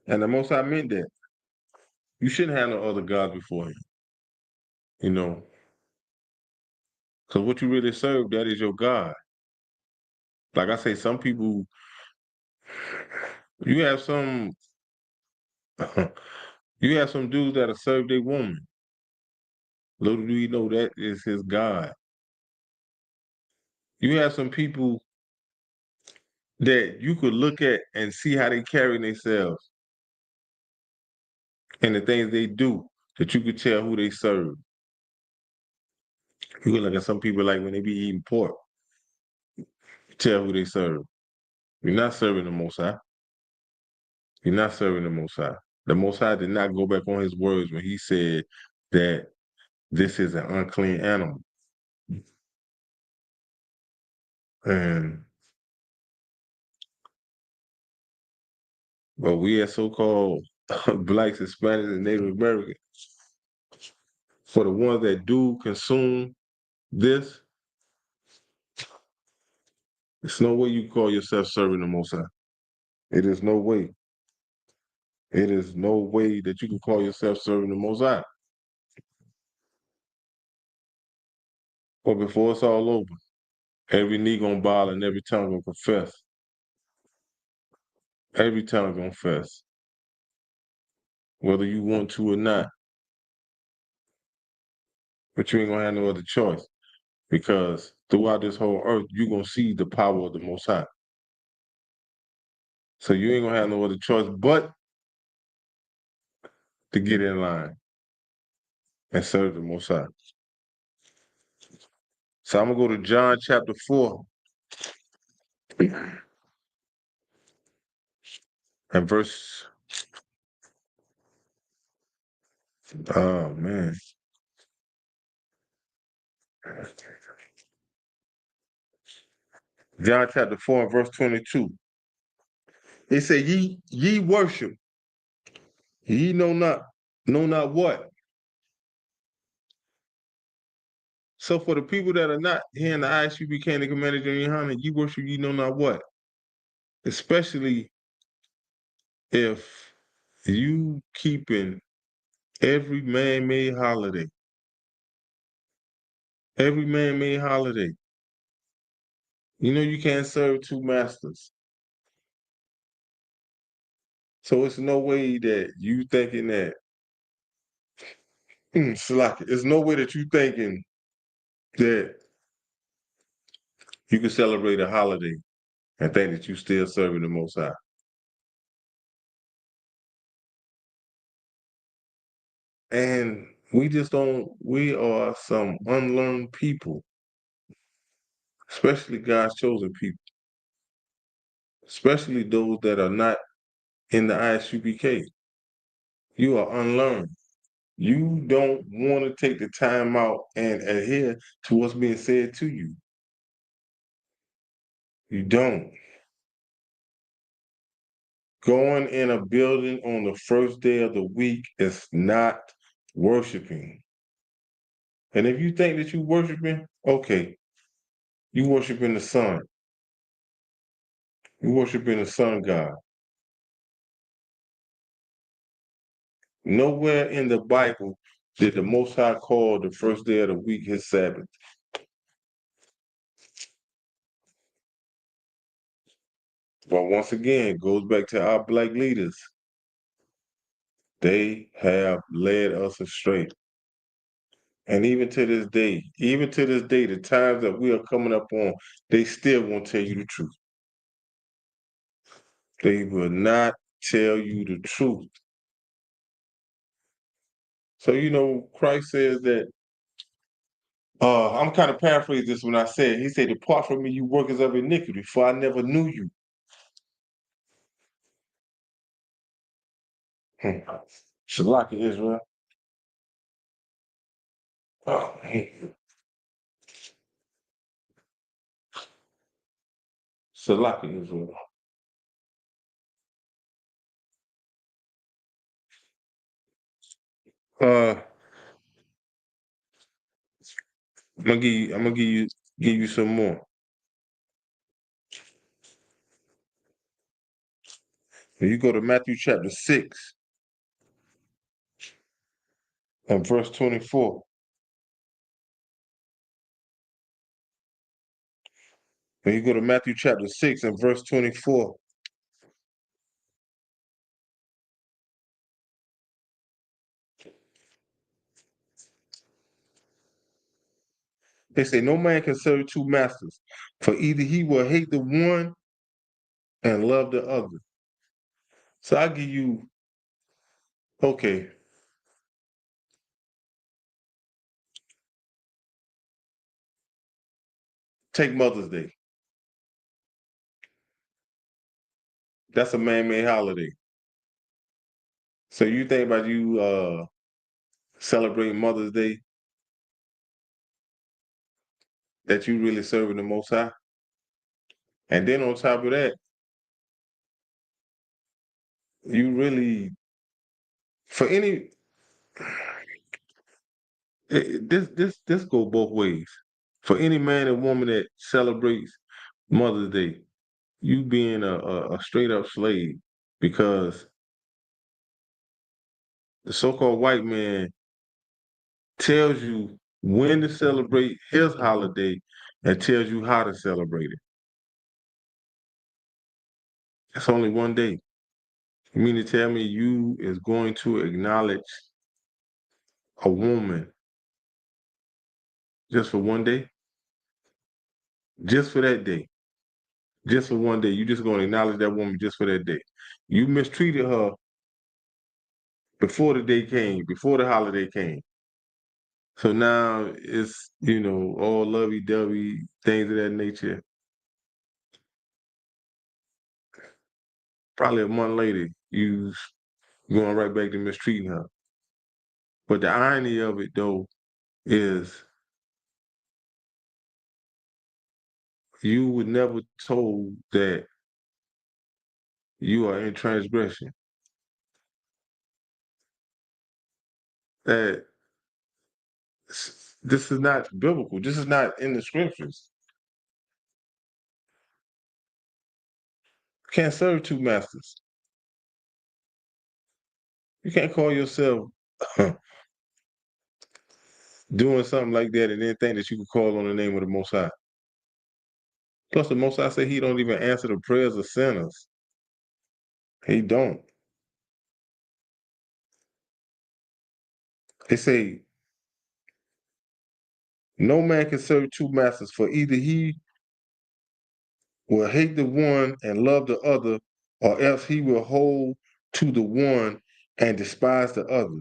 And the Most High meant that. You shouldn't have no other gods before him. You know. Because what you really serve, that is your God. Like I say, some people, you have some you have some dudes that'll serve their woman. Little do you know that is his God. You have some people that you could look at and see how they carry themselves and the things they do that you could tell who they serve. You could look at some people like when they be eating pork, you tell who they serve. You're not serving the Most High. You're not serving the Most High. The Most High did not go back on his words when he said that this is an unclean animal. And but we as so-called blacks, Hispanics, and Native Americans, for the ones that do consume this, there's no way you call yourself serving the Most High. It is no way. It is no way that you can call yourself serving the Most High. But before it's all over, every knee gonna bow and every tongue gonna confess. Every tongue gonna confess. Whether you want to or not. But you ain't gonna have no other choice. Because throughout this whole earth, you're gonna see the power of the Most High. So you ain't gonna have no other choice but to get in line and serve the Most High. So I'm gonna go to John chapter 4 and verse. Oh man. John chapter 4 and verse 22. It said, ye worship, ye know not what. So for the people that are not here in the ISUPK, the Commander General Hunter, ye worship, ye know not what. Especially if you keeping every man-made holiday. Every man-made holiday. You know you can't serve two masters. So it's no way that you thinking that, it's no way that you thinking that you can celebrate a holiday and think that you still serving the Most High. And we are some unlearned people, especially God's chosen people, especially those that are not in the ISUPK. You are unlearned. You don't want to take the time out and adhere to what's being said to you. You don't. Going in a building on the first day of the week is not worshiping. And if you think that you worshiping, okay, you worshiping the sun. You worshiping the sun god. Nowhere in the Bible did the Most High call the first day of the week his Sabbath. But once again, it goes back to our black leaders. They have led us astray. And even to this day, the times that we are coming up on, they still won't tell you the truth. They will not tell you the truth. So, Christ says that, I'm kind of paraphrasing this when I said, he said, depart from me, you workers of iniquity, for I never knew you. Shalaka Israel. Oh, Shalaka Israel. I'm gonna give you some more. When you go to Matthew chapter 6 and verse 24. When you go to Matthew chapter 6 and verse 24. They say no man can serve two masters, for either he will hate the one and love the other. So I give you, okay. Take Mother's Day. That's a man-made holiday. So you think about you celebrating Mother's Day, that you really serving the Most High? And then on top of that, you really, for any, this go both ways. For any man and woman that celebrates Mother's Day, you being a straight up slave, because the so-called white man tells you when to celebrate his holiday and tells you how to celebrate it. It's only one day. You mean to tell me you is going to acknowledge a woman just for one day? Just for that day. Just for one day. You just going to acknowledge that woman just for that day. You mistreated her before the day came, before the holiday came. So now it's, all lovey-dovey, things of that nature. Probably a month later, you going right back to mistreating her. But the irony of it, though, is you were never told that you are in transgression. That this is not biblical. This is not in the scriptures. You can't serve two masters. You can't call yourself doing something like that and then think that you can call on the name of the Most High. Plus, the Most High said he don't even answer the prayers of sinners. He don't. They say, no man can serve two masters, for either he will hate the one and love the other, or else he will hold to the one and despise the other.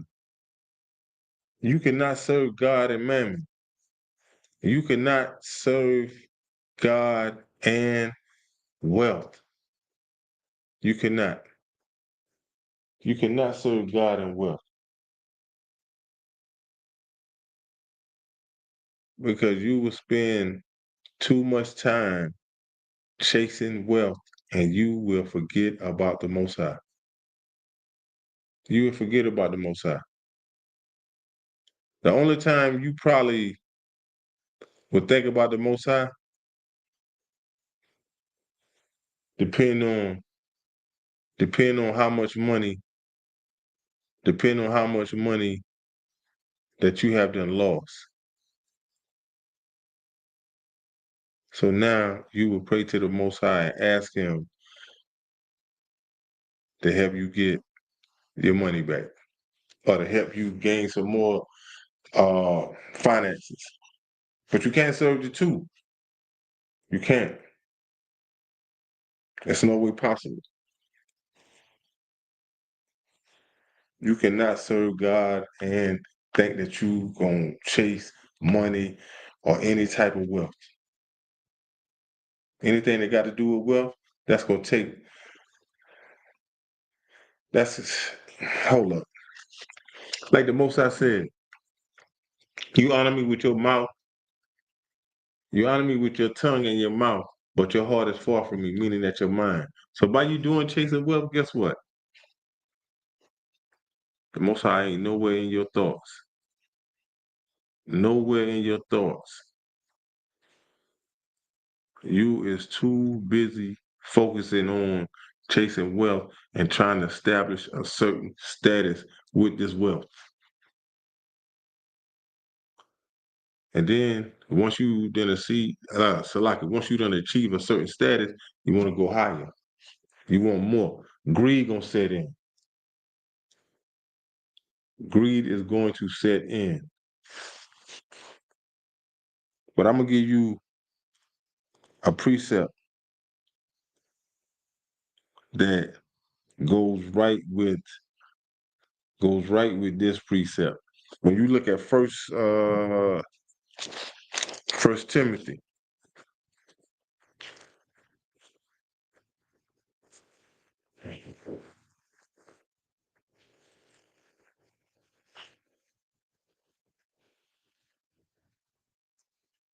You cannot serve God and mammon. You cannot serve God and wealth. You cannot. You cannot serve God and wealth. Because you will spend too much time chasing wealth and you will forget about the Most High. You will forget about the Most High. The only time you probably would think about the Most High, depend on how much money, depending on how much money that you have done lost. So now you will pray to the Most High and ask Him to help you get your money back, or to help you gain some more finances. But you can't serve the two. You can't. It's no way possible. You cannot serve God and think that you gonna chase money or any type of wealth. Anything that got to do with wealth, that's gonna take. Hold up. Like the Most High said, you honor me with your mouth, you honor me with your tongue and your mouth, but your heart is far from me, meaning that your mind. So by you doing chasing wealth, guess what? The Most High ain't nowhere in your thoughts. Nowhere in your thoughts. You is too busy focusing on chasing wealth and trying to establish a certain status with this wealth. And then once you done achieve, once you done achieve a certain status, you want to go higher. You want more. Greed gonna set in. Greed is going to set in. But I'm gonna give you a precept that goes right with this precept. When you look at First Timothy,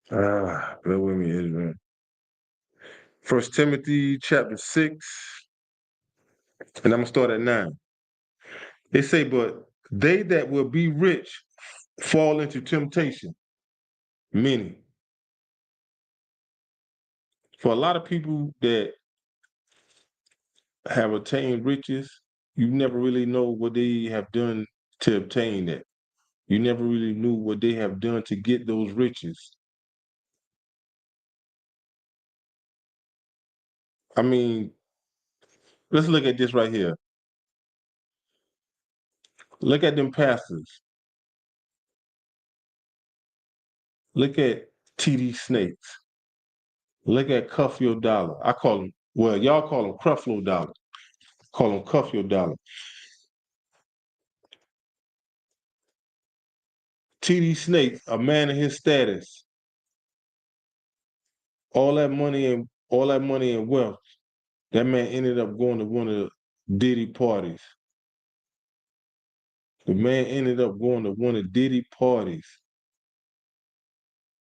bear with me, Israel. First Timothy chapter 6, and I'm gonna start at 9. They say, but they that will be rich fall into temptation. Many. For a lot of people that have attained riches, you never really know what they have done to obtain that. You never really knew what they have done to get those riches. I mean, let's look at this right here. Look at them pastors. Look at TD Snakes. Look at Cuff Your Dollar. I call them, well, y'all call them Creflo Dollar. Call them Cuff Your Dollar. TD Snakes, a man of his status, all that money and wealth, that man ended up going to one of the Diddy parties. The man ended up going to one of Diddy parties.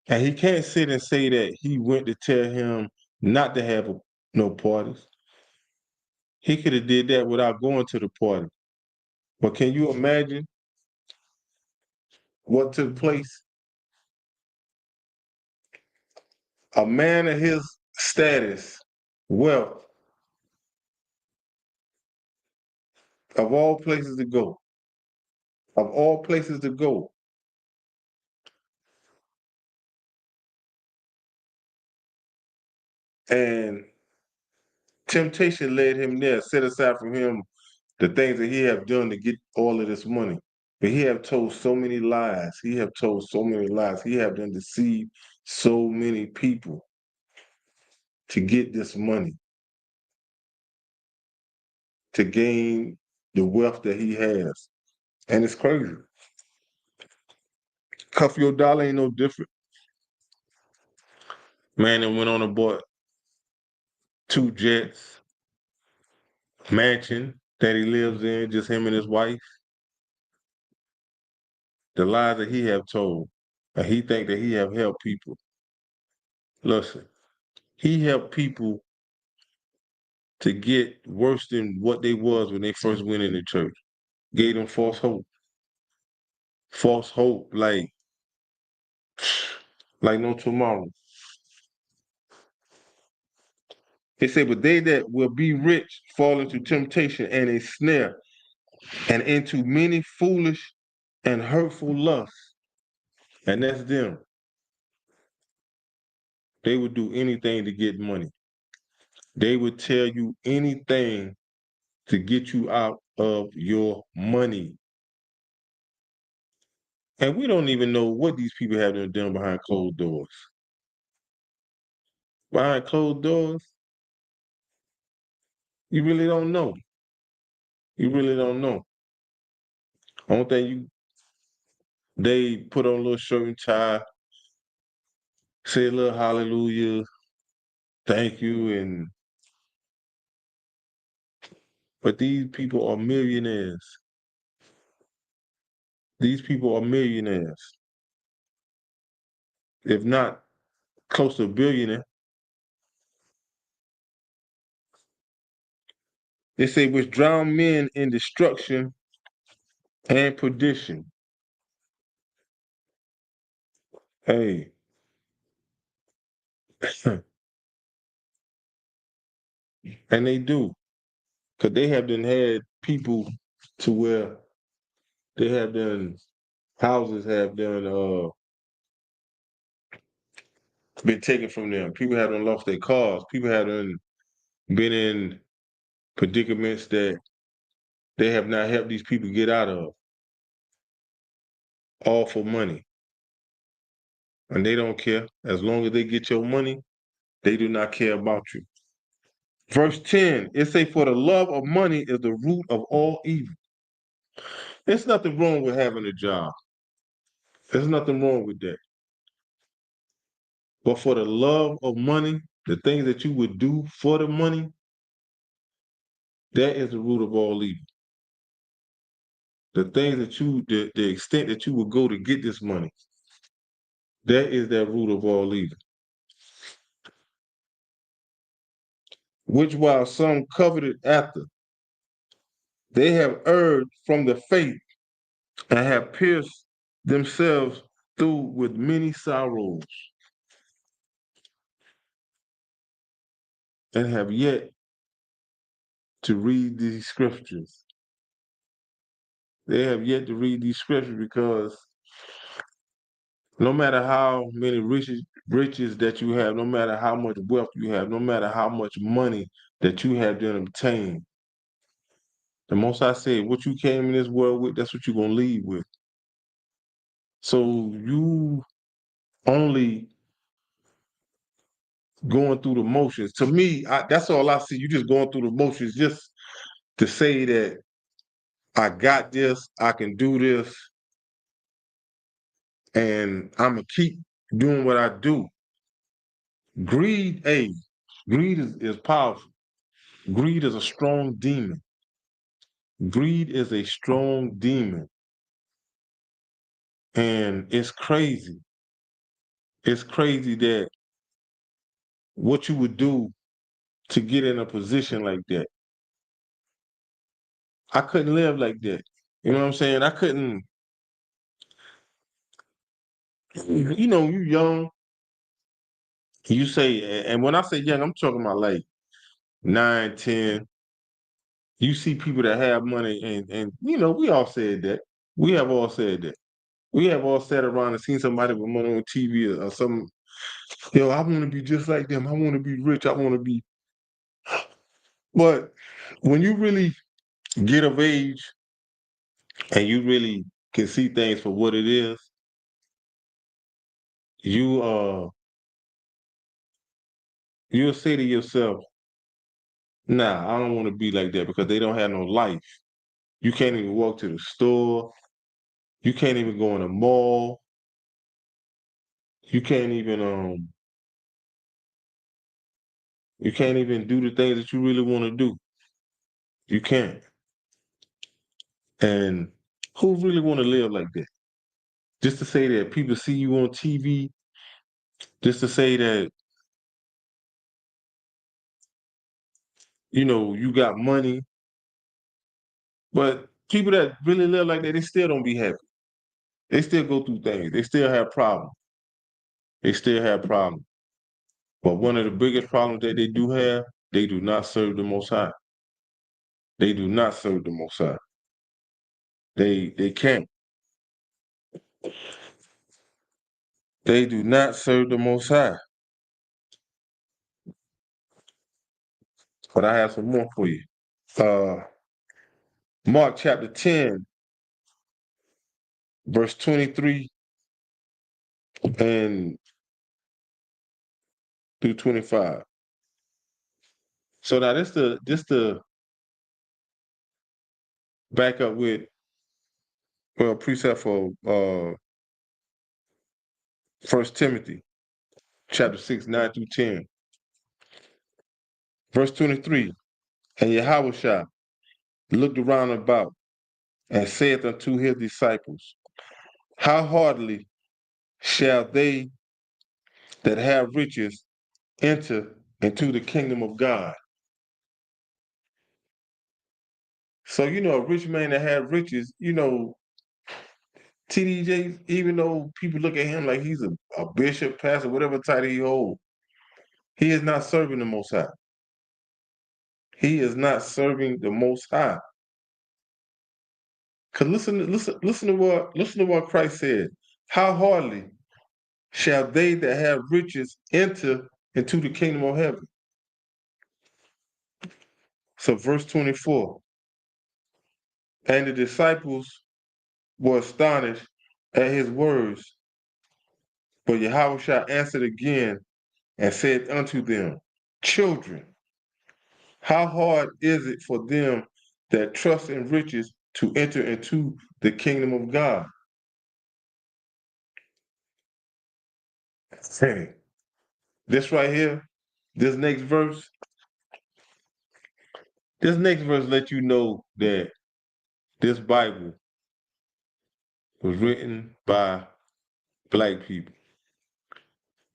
And he can't sit and say that he went to tell him not to have no parties. He could have did that without going to the party. But can you imagine what took place? A man of his status, wealth, of all places to go, and temptation led him there, set aside from him the things that he have done to get all of this money. But he have told so many lies. He have done deceived so many people to get this money, to gain the wealth that he has. And it's crazy. Cuff Your Dollar ain't no different. Man that went on and bought 2 jets, mansion that he lives in, just him and his wife. The lies that he have told, and he think that he have helped people. Listen, he helped people to get worse than what they was when they first went into church. Gave them false hope. False hope, like no tomorrow. They say, but they that will be rich fall into temptation and a snare, and into many foolish and hurtful lusts. And that's them. They would do anything to get money. They would tell you anything to get you out of your money. And we don't even know what these people have done behind closed doors. Behind closed doors, you really don't know. You really don't know. Only thing they put on a little shirt and tie, say a little hallelujah, thank you, but these people are millionaires. These people are millionaires. If not close to a billionaire. They say, which drown men in destruction and perdition. Hey. And they do. Because they have done had people to where they have done, houses have done, been taken from them. People have done lost their cars. People have done been in predicaments that they have not helped these people get out of. All for money. And they don't care. As long as they get your money, they do not care about you. Verse 10, it say, for the love of money is the root of all evil. There's nothing wrong with having a job. There's nothing wrong with that. But for the love of money, the things that you would do for the money, that is the root of all evil. The things that the extent that you would go to get this money, that is that root of all evil. Which while some coveted after, they have erred from the faith and have pierced themselves through with many sorrows, and have yet to read these scriptures. They have yet to read these scriptures because no matter how many riches that you have, no matter how much wealth you have, no matter how much money that you have to obtain, the Most High said, what you came in this world with, that's what you're going to leave with. So you only going through the motions. To me, that's all I see. You just going through the motions just to say that I got this, I can do this, and I'm going to keep doing what I do. Greed is powerful. Greed is a strong demon. Greed is a strong demon. And it's crazy. It's crazy that what you would do to get in a position like that. I couldn't live like that. You know what I'm saying? I couldn't, you young. You say, and when I say young, I'm talking about like 9, 10. You see people that have money and we all said that. We have all said that. We have all sat around and seen somebody with money on TV or something. I want to be just like them. I want to be rich. I want to be. But when you really get of age and you really can see things for what it is, you'll say to yourself, nah, I don't want to be like that because they don't have no life. You can't even walk to the store. You can't even go in a mall. You can't even do the things that you really want to do. You can't. And who really want to live like that? Just to say that people see you on TV, just to say that you got money, but people that really live like that, they still don't be happy. They still go through things. They still have problems. They still have problems. But one of the biggest problems that they do have, they do not serve the Most High. They do not serve the Most High. They can't. They do not serve the Most High. But I have some more for you. Mark chapter 10, verse 23 and through 25. So now this the back up with precept for 1 Timothy chapter 6, 9 through 10. Verse 23, and Yahushua looked around about and saith unto his disciples, how hardly shall they that have riches enter into the kingdom of God. So, a rich man that had riches, TDJ, even though people look at him like he's a bishop, pastor, whatever title he holds, he is not serving the Most High. He is not serving the Most High. Because listen to what Christ said. How hardly shall they that have riches enter into the kingdom of heaven? So verse 24. And the disciples were astonished at his words. But Yahushua answered again and said unto them, children, how hard is it for them that trust in riches to enter into the kingdom of God? Hey, this right here, this next verse lets you know that this Bible was written by Black people.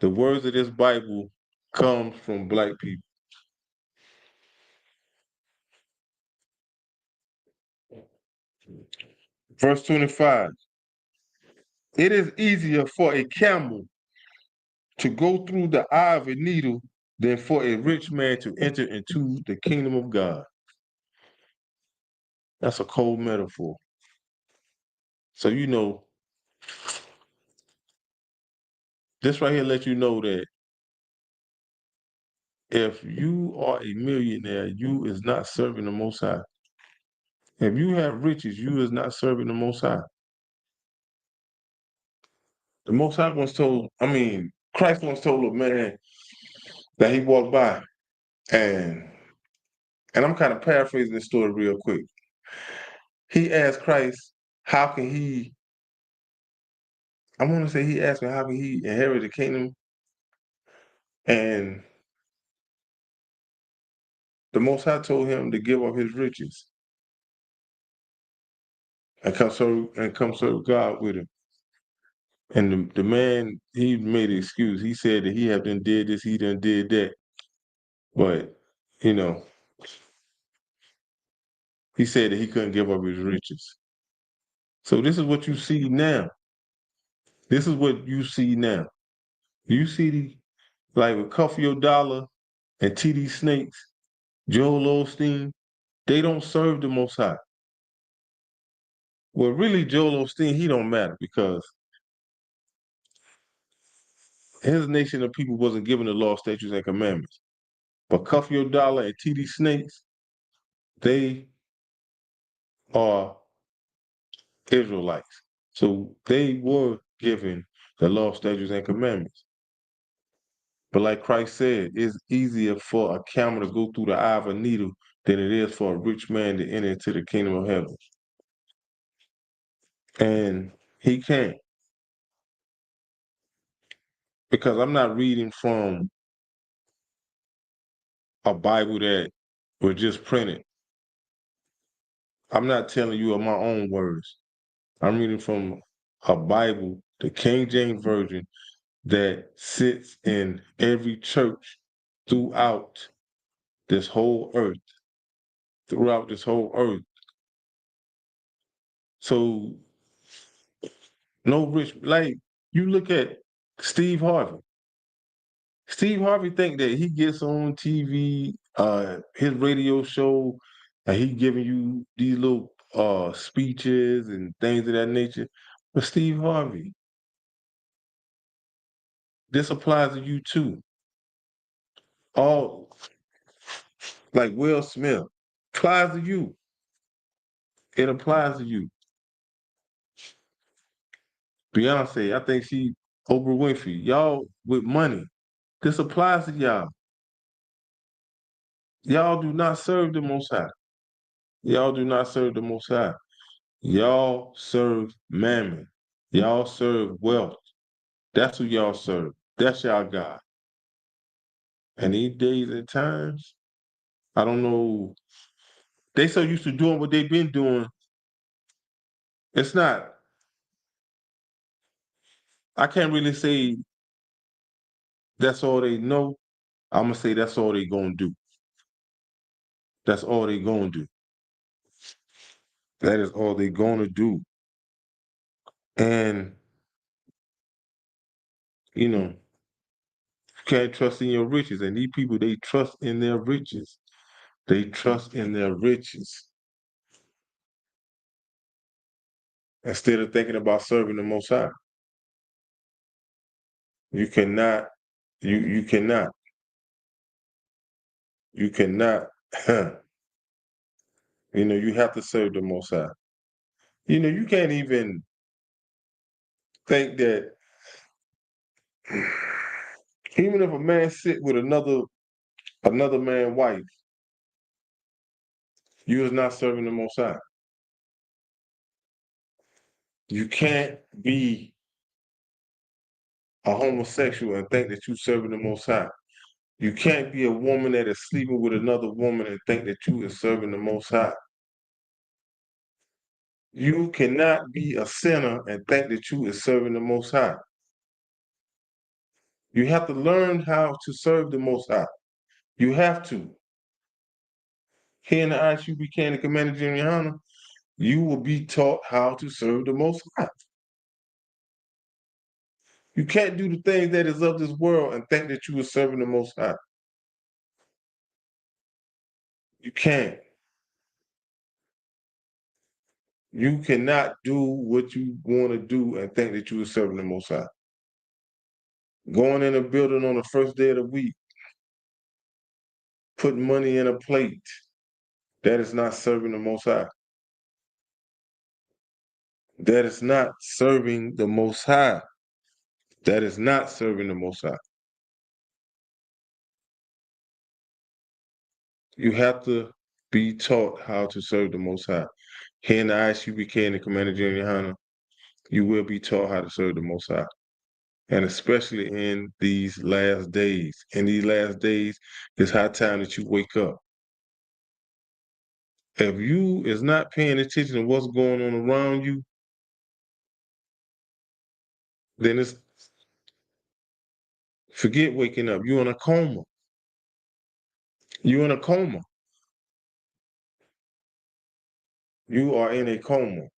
The words of this Bible comes from Black people. Verse 25. It is easier for a camel to go through the eye of a needle than for a rich man to enter into the kingdom of God. That's a cold metaphor. So this right here lets you know that if you are a millionaire, you is not serving the Most High. If you have riches, you is not serving the Most High. The Most High Christ once told a man that he walked by, and I'm kind of paraphrasing this story real quick. He asked Christ, how can he, I want to say he asked him, how can he inherit the kingdom? And the Most High told him to give up his riches and come serve God with him. And the man, he made an excuse. He said that he had done did this, he done did that. But, he said that he couldn't give up his riches. So this is what you see now. This is what you see now. You see, like with Cuffio Dollar and TD Snakes, Joel Osteen, they don't serve the Most High. Well, really, Joel Osteen, he don't matter because his nation of people wasn't given the law, statutes, and commandments. But Cuffio Dollar and TD Snakes, they are Israelites. So they were given the law, statutes, and commandments. But like Christ said, it's easier for a camel to go through the eye of a needle than it is for a rich man to enter into the kingdom of heaven. And he can't. Because I'm not reading from a Bible that was just printed. I'm not telling you of my own words. I'm reading from a Bible, the King James Version, that sits in every church throughout this whole earth, throughout this whole earth. So no rich, like you look at Steve Harvey. Steve Harvey think that he gets on TV, his radio show, and he giving you these little speeches and things of that nature. But Steve Harvey, this applies to you too. All like Will Smith, applies to you. It applies to you. Beyonce, I think she, Oprah Winfrey, y'all with money. This applies to y'all. Y'all do not serve the Most High. Y'all do not serve the Most High. Y'all serve mammon. Y'all serve wealth. That's who y'all serve. That's y'all God. And these days and times, I don't know. They so used to doing what they've been doing. It's not, I can't really say that's all they know. I'm going to say that's all they going to do. That's all they going to do. That is all they going to do. And, you know, you can't trust in your riches. And these people, they trust in their riches. They trust in their riches instead of thinking about serving the Most High. You cannot, you cannot, you cannot, you have to serve the Most High. You can't even think that even if a man sit with another man's wife, you is not serving the Most High. You can't be a homosexual and think that you serving the Most High. You can't be a woman that is sleeping with another woman and think that you is serving the Most High. You cannot be a sinner and think that you is serving the Most High. You have to learn how to serve the Most High. You have to. Here in the ISUPK and Commander Jimmy Hunter, you will be taught how to serve the Most High. You can't do the things that is of this world and think that you are serving the Most High. You can't. You cannot do what you want to do and think that you are serving the Most High. Going in a building on the first day of the week, putting money in a plate, that is not serving the Most High. That is not serving the Most High. That is not serving the Most High. You have to be taught how to serve the Most High. Here in the ISUPK and the Commander Junior Hunter, you will be taught how to serve the Most High. And especially in these last days. In these last days, it's high time that you wake up. If you is not paying attention to what's going on around you, then it's forget waking up. You're in a coma. You're in a coma. You are in a coma.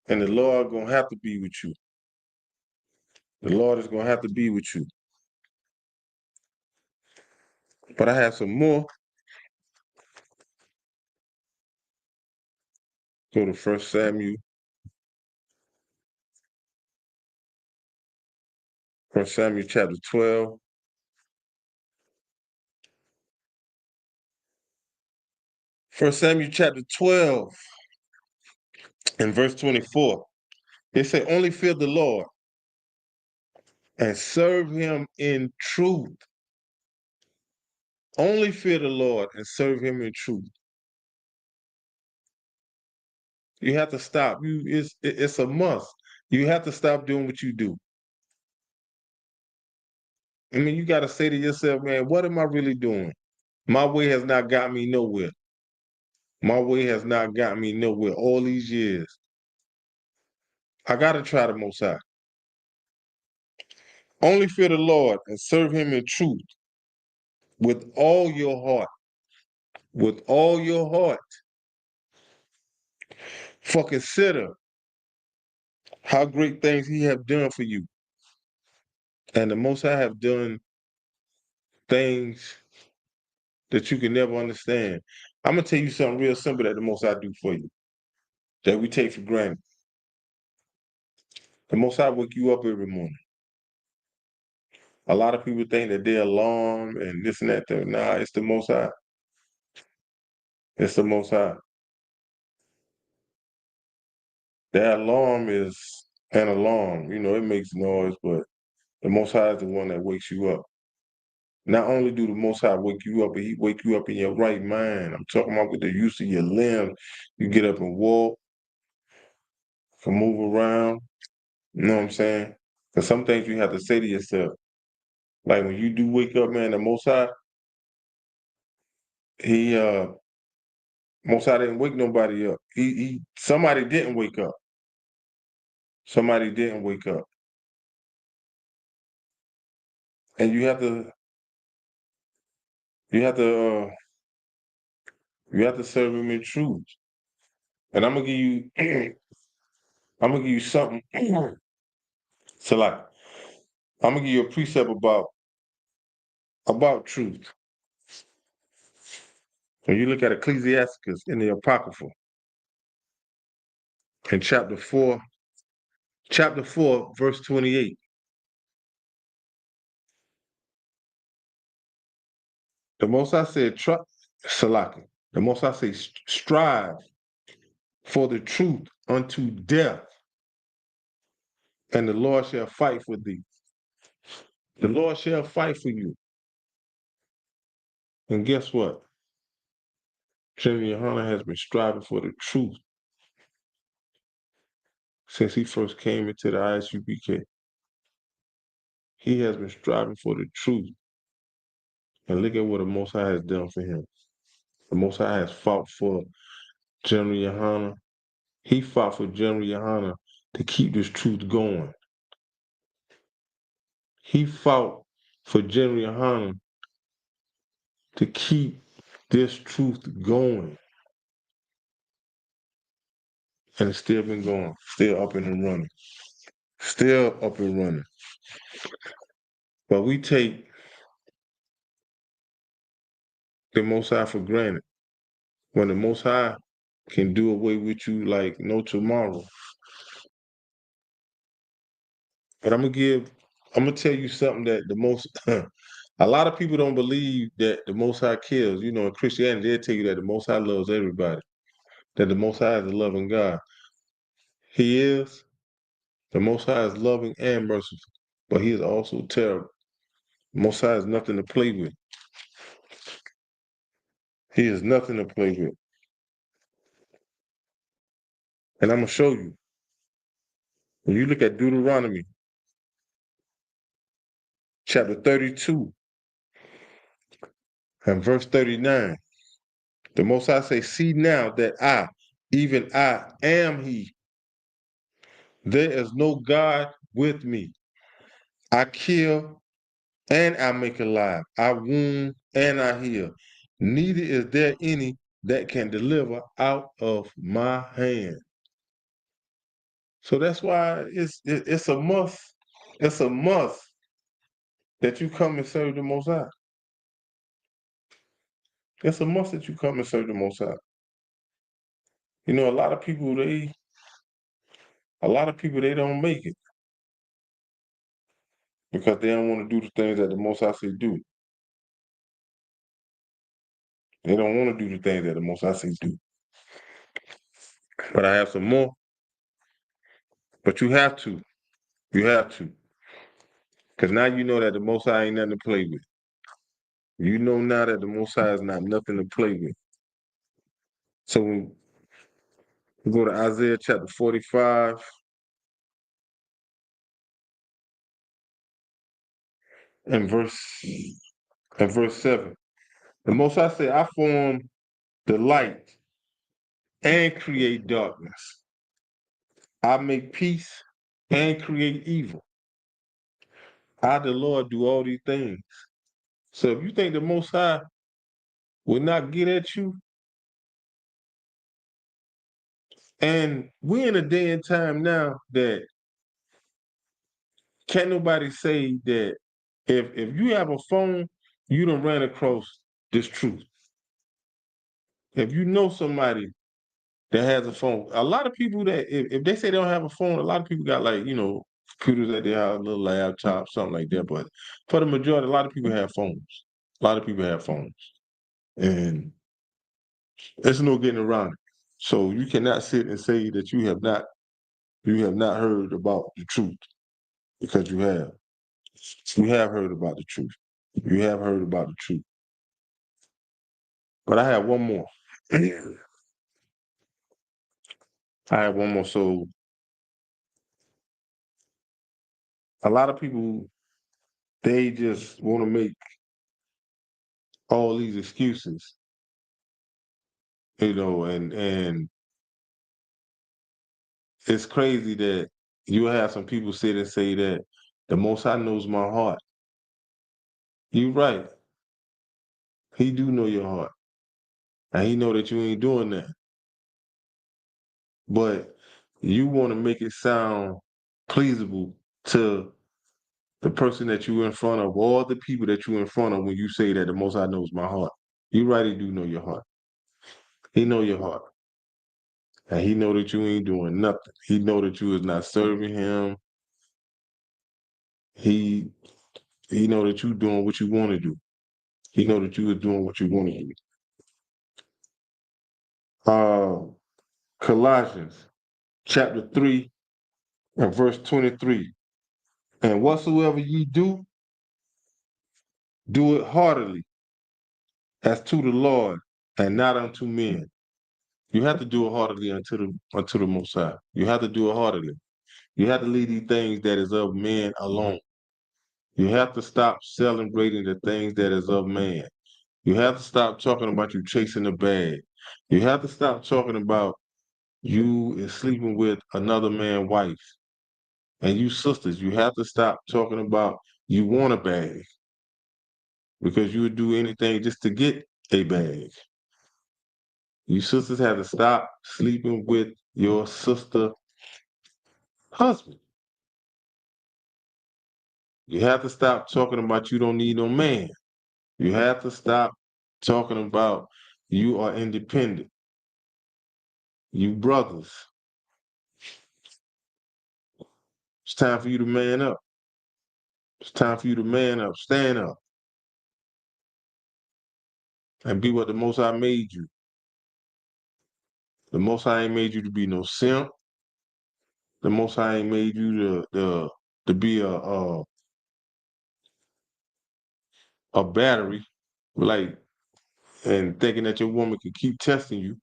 And the Lord gonna have to be with you. The Lord is gonna have to be with you. But I have some more. Go to 1 Samuel. 1 Samuel chapter 12. 1 Samuel chapter 12 and verse 24. It said, only fear the Lord and serve him in truth. Only fear the Lord and serve him in truth. You have to stop. It's a must. You have to stop doing what you do. I mean, you got to say to yourself, man, what am I really doing? My way has not got me nowhere. My way has not got me nowhere all these years. I got to try the Most High. Only fear the Lord and serve him in truth. with all your heart, with all your heart, for consider how great things he have done for you. And the Most High have done things that you can never understand. I'm going to tell you something real simple that the Most High do for you, that we take for granted. The Most High wake you up every morning. A lot of people think that their alarm and this and that. Nah, it's the Most High. It's the Most High. That alarm is an alarm. You know, it makes noise, but the Most High is the one that wakes you up. Not only do the Most High wake you up, but he wake you up in your right mind. I'm talking about with the use of your limbs. You get up and walk, can move around. You know what I'm saying? Because some things you have to say to yourself. Like when you do wake up, man, the Most High, he Most High didn't wake nobody up. Somebody didn't wake up. Somebody didn't wake up. And you have to serve him in truth. And I'm gonna give you something. So like, I'm gonna give you a precept about truth. When you look at Ecclesiasticus in the Apocrypha, in chapter 4, verse 28, the Most High said, Salaki, the Most High say, strive for the truth unto death, and the Lord shall fight for thee. The Lord shall fight for you. And guess what? General Yohana has been striving for the truth since he first came into the ISUPK. He has been striving for the truth. And look at what the Most High has done for him. The Most High has fought for General Yohana. He fought for General Yohana to keep this truth going. He fought for General Yohana to keep this truth going. And it's still been going, still up and running. Still up and running. But we take the Most High for granted. When the Most High can do away with you like no tomorrow. But I'm gonna tell you something that a lot of people don't believe that the Most High kills. You know, in Christianity, they'll tell you that the Most High loves everybody, that the Most High is a loving God. He is. The Most High is loving and merciful, but he is also terrible. The Most High is nothing to play with. He is nothing to play with. And I'm gonna show you. When you look at Deuteronomy, chapter 32, and verse 39, the Most High say, see now that I, even I, am he. There is no God with me. I kill and I make alive. I wound and I heal. Neither is there any that can deliver out of my hand. So that's why it's a must. It's a must that you come and serve the Most High. It's a must that you come and serve the Most High. You know, a lot of people they don't make it because they don't want to do the things that the Most High say do. They don't want to do the things that the Most High say do. But I have some more. But you have to. You have to. Because now you know that the Most High ain't nothing to play with. You know now that the Most High is not nothing to play with. So when we go to Isaiah chapter 45. And verse 7. The Most High said, I form the light and create darkness. I make peace and create evil. I, the Lord, do all these things. So if you think the Most High will not get at you, and we're in a day and time now that can't nobody say that if you have a phone, you done ran across this truth. If you know somebody that has a phone, a lot of people that if they say they don't have a phone, a lot of people got computers at their house, little laptops, something like that. But for the majority, a lot of people have phones. A lot of people have phones. And there's no getting around it. So you cannot sit and say that you have not heard about the truth, because you have. You have heard about the truth. You have heard about the truth. But I have one more. I have one more. So a lot of people, they just want to make all these excuses, and it's crazy that you have some people sit and say that the Most High knows my heart. You're right. He do know your heart. And he know that you ain't doing that. But you want to make it sound pleasable to the person that you in front of, or the people that you in front of, when you say that the Most High knows my heart. You right, he do know your heart. He know your heart. And he know that you ain't doing nothing. He know that you is not serving him. He know that you doing what you want to do. He know that you is doing what you want to do. Colossians chapter 3 and verse 23. And whatsoever ye do, do it heartily, as to the Lord, and not unto men. You have to do it heartily unto the Most High. You have to do it heartily. You have to leave these things that is of man alone. You have to stop celebrating the things that is of man. You have to stop talking about you chasing the bag. You have to stop talking about you is sleeping with another man's wife. And you sisters, you have to stop talking about you want a bag, because you would do anything just to get a bag. You sisters have to stop sleeping with your sister husband. You have to stop talking about you don't need no man. You have to stop talking about you are independent. You brothers. It's time for you to man up. It's time for you to man up, stand up, and be what the Most High made you. The Most High ain't made you to be no simp. The Most High ain't made you to be a battery, and thinking that your woman can keep testing you,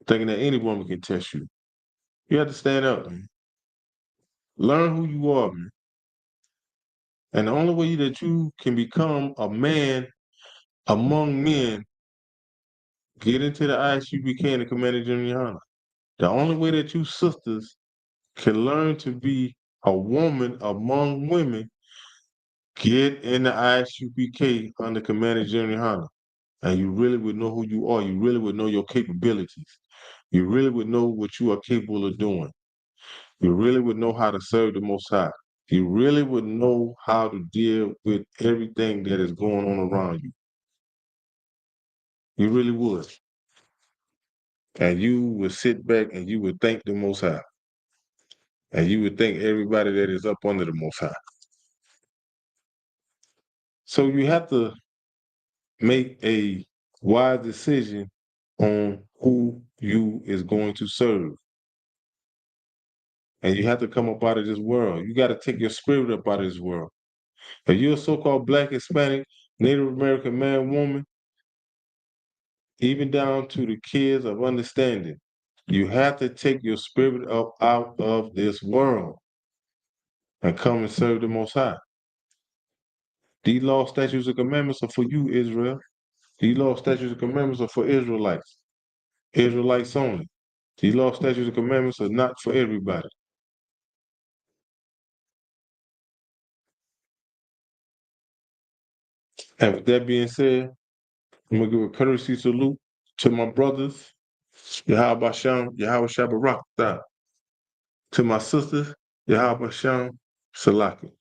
thinking that any woman can test you. You have to stand up, man. Learn who you are, man. And the only way that you can become a man among men, get into the ISUPK and Commander General. The only way that you sisters can learn to be a woman among women, get in the ISUPK under Commander General. And you really would know who you are. You really would know your capabilities. You really would know what you are capable of doing. You really would know how to serve the Most High. You really would know how to deal with everything that is going on around you. You really would. And you would sit back and you would thank the Most High. And you would thank everybody that is up under the Most High. So you have to make a wise decision on who you is going to serve. And you have to come up out of this world. You got to take your spirit up out of this world. If you're a so-called Black, Hispanic, Native American man, woman, even down to the kids of understanding, you have to take your spirit up out of this world and come and serve the Most High. These laws, statutes, and commandments are for you, Israel. These laws, statutes, and commandments are for Israelites. Israelites only. These laws, statutes, and commandments are not for everybody. And with that being said, I'm gonna give a courtesy salute to my brothers, Yahweh Shem, Yahweh Shabbat. To my sisters, Yahweh Shem, Salaki.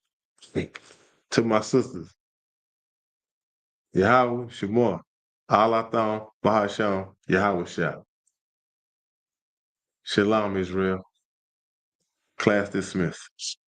To my sisters, Yahweh Shemor, Alatham, Bahasham, Yahweh Shah. Shalom, Israel. Class dismissed.